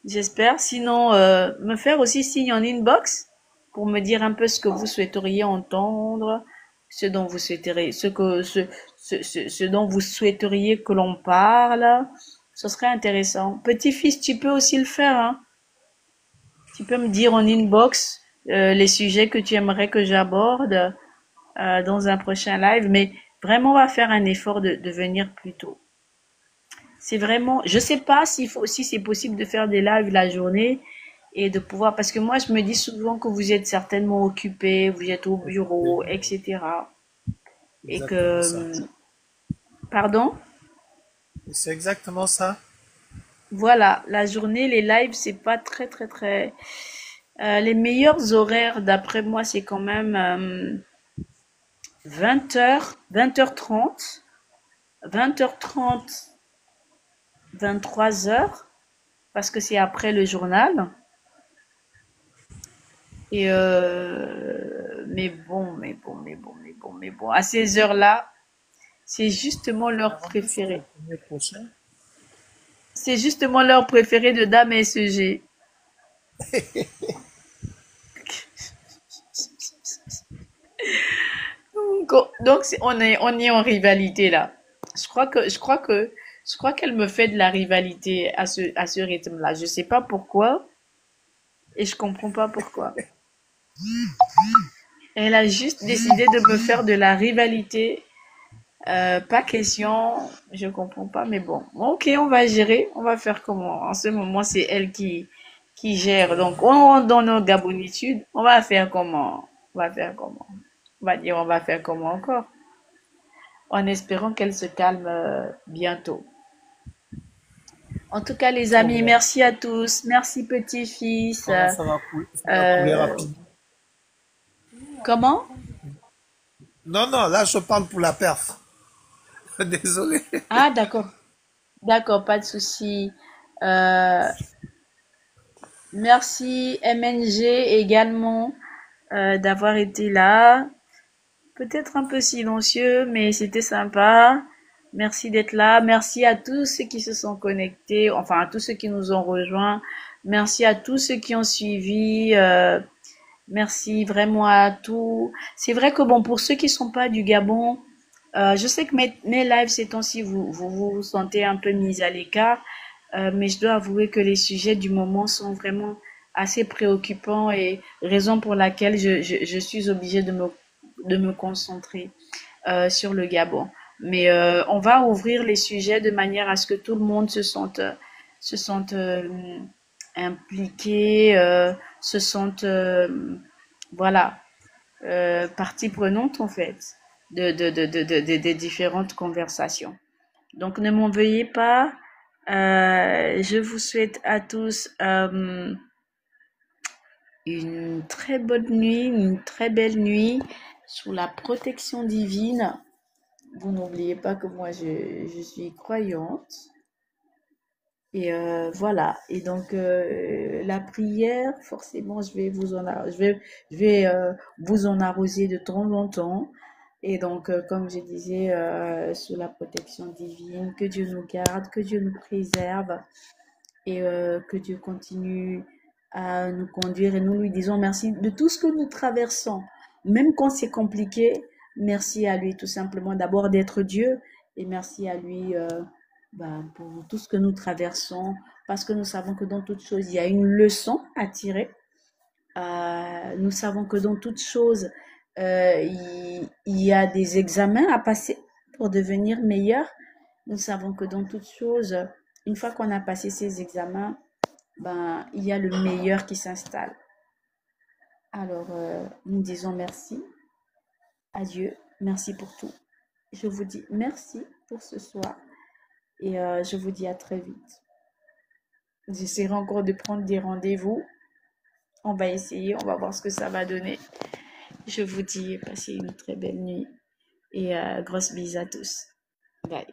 J'espère. Sinon, me faire aussi signe en inbox pour me dire un peu ce que vous souhaiteriez entendre, ce dont vous souhaiteriez, ce dont vous souhaiteriez que l'on parle. Ce serait intéressant. Petit-fils, tu peux aussi le faire, hein. Tu peux me dire en inbox les sujets que tu aimerais que j'aborde dans un prochain live, mais vraiment, on va faire un effort de venir plus tôt. C'est vraiment, je sais pas si c'est possible de faire des lives la journée et de pouvoir, parce que moi, je me dis souvent que vous êtes certainement occupé, vous êtes au bureau, Effectivement, etc. Et exactement ça. que, pardon, C'est exactement ça. voilà, la journée, les lives, c'est pas très, très, très, les meilleurs horaires, d'après moi, c'est quand même 20h, 20h30, 20h30, 23h, parce que c'est après le journal. Et mais bon, à ces heures-là, c'est justement l'heure Rendez-vous le préférée. premier prochain. C'est justement l'heure préférée de Dame SG. Donc on est en rivalité là. Je crois qu'elle me fait de la rivalité à ce rythme-là. Je sais pas pourquoi et je comprends pas pourquoi. Elle a juste décidé de me faire de la rivalité. Pas question, je comprends pas, mais bon. Ok, on va gérer, on va faire comment. En ce moment, c'est elle qui gère. Donc, on rentre dans nos gabonitudes. On va faire comment? On va faire comment? On va dire, on va faire comment encore? En espérant qu'elle se calme bientôt. En tout cas, les Trop amis, bien. merci à tous. Merci, petit-fils. Voilà, ça va couler Euh, rapidement. comment? Non, non, là, je parle pour la perf. Désolé. Ah, d'accord. D'accord, pas de souci. Euh, Merci MNG également d'avoir été là. Peut-être un peu silencieux, mais c'était sympa. Merci d'être là. Merci à tous ceux qui se sont connectés, enfin à tous ceux qui nous ont rejoints. Merci à tous ceux qui ont suivi. Merci vraiment à tous. C'est vrai que bon, pour ceux qui sont pas du Gabon, je sais que mes lives ces temps-ci, vous sentez un peu mis à l'écart, mais je dois avouer que les sujets du moment sont vraiment assez préoccupants et raison pour laquelle je suis obligée de me concentrer sur le Gabon. Mais on va ouvrir les sujets de manière à ce que tout le monde se sente impliqué, se sente voilà partie prenante en fait des différentes conversations. Donc ne m'en veuillez pas. Je vous souhaite à tous une très bonne nuit, une très belle nuit sous la protection divine. Vous n'oubliez pas que moi je suis croyante. Et voilà. Et donc la prière, forcément, je vais vous en arroser de temps en temps. Et donc, comme je disais, sous la protection divine, que Dieu nous garde, que Dieu nous préserve et que Dieu continue à nous conduire. Et nous lui disons merci de tout ce que nous traversons, même quand c'est compliqué. Merci à lui tout simplement d'abord d'être Dieu et merci à lui pour tout ce que nous traversons parce que nous savons que dans toute chose, il y a une leçon à tirer. Nous savons que dans toute chose, il y a des examens à passer pour devenir meilleur. Nous savons que dans toute chose, une fois qu'on a passé ces examens, il y a le meilleur qui s'installe. Alors, nous disons merci à Dieu, merci pour tout. Je vous dis merci pour ce soir et je vous dis à très vite. J'essaierai encore de prendre des rendez-vous. On va essayer, on va voir ce que ça va donner. Je vous dis, passez une très belle nuit et grosse bise à tous. Bye.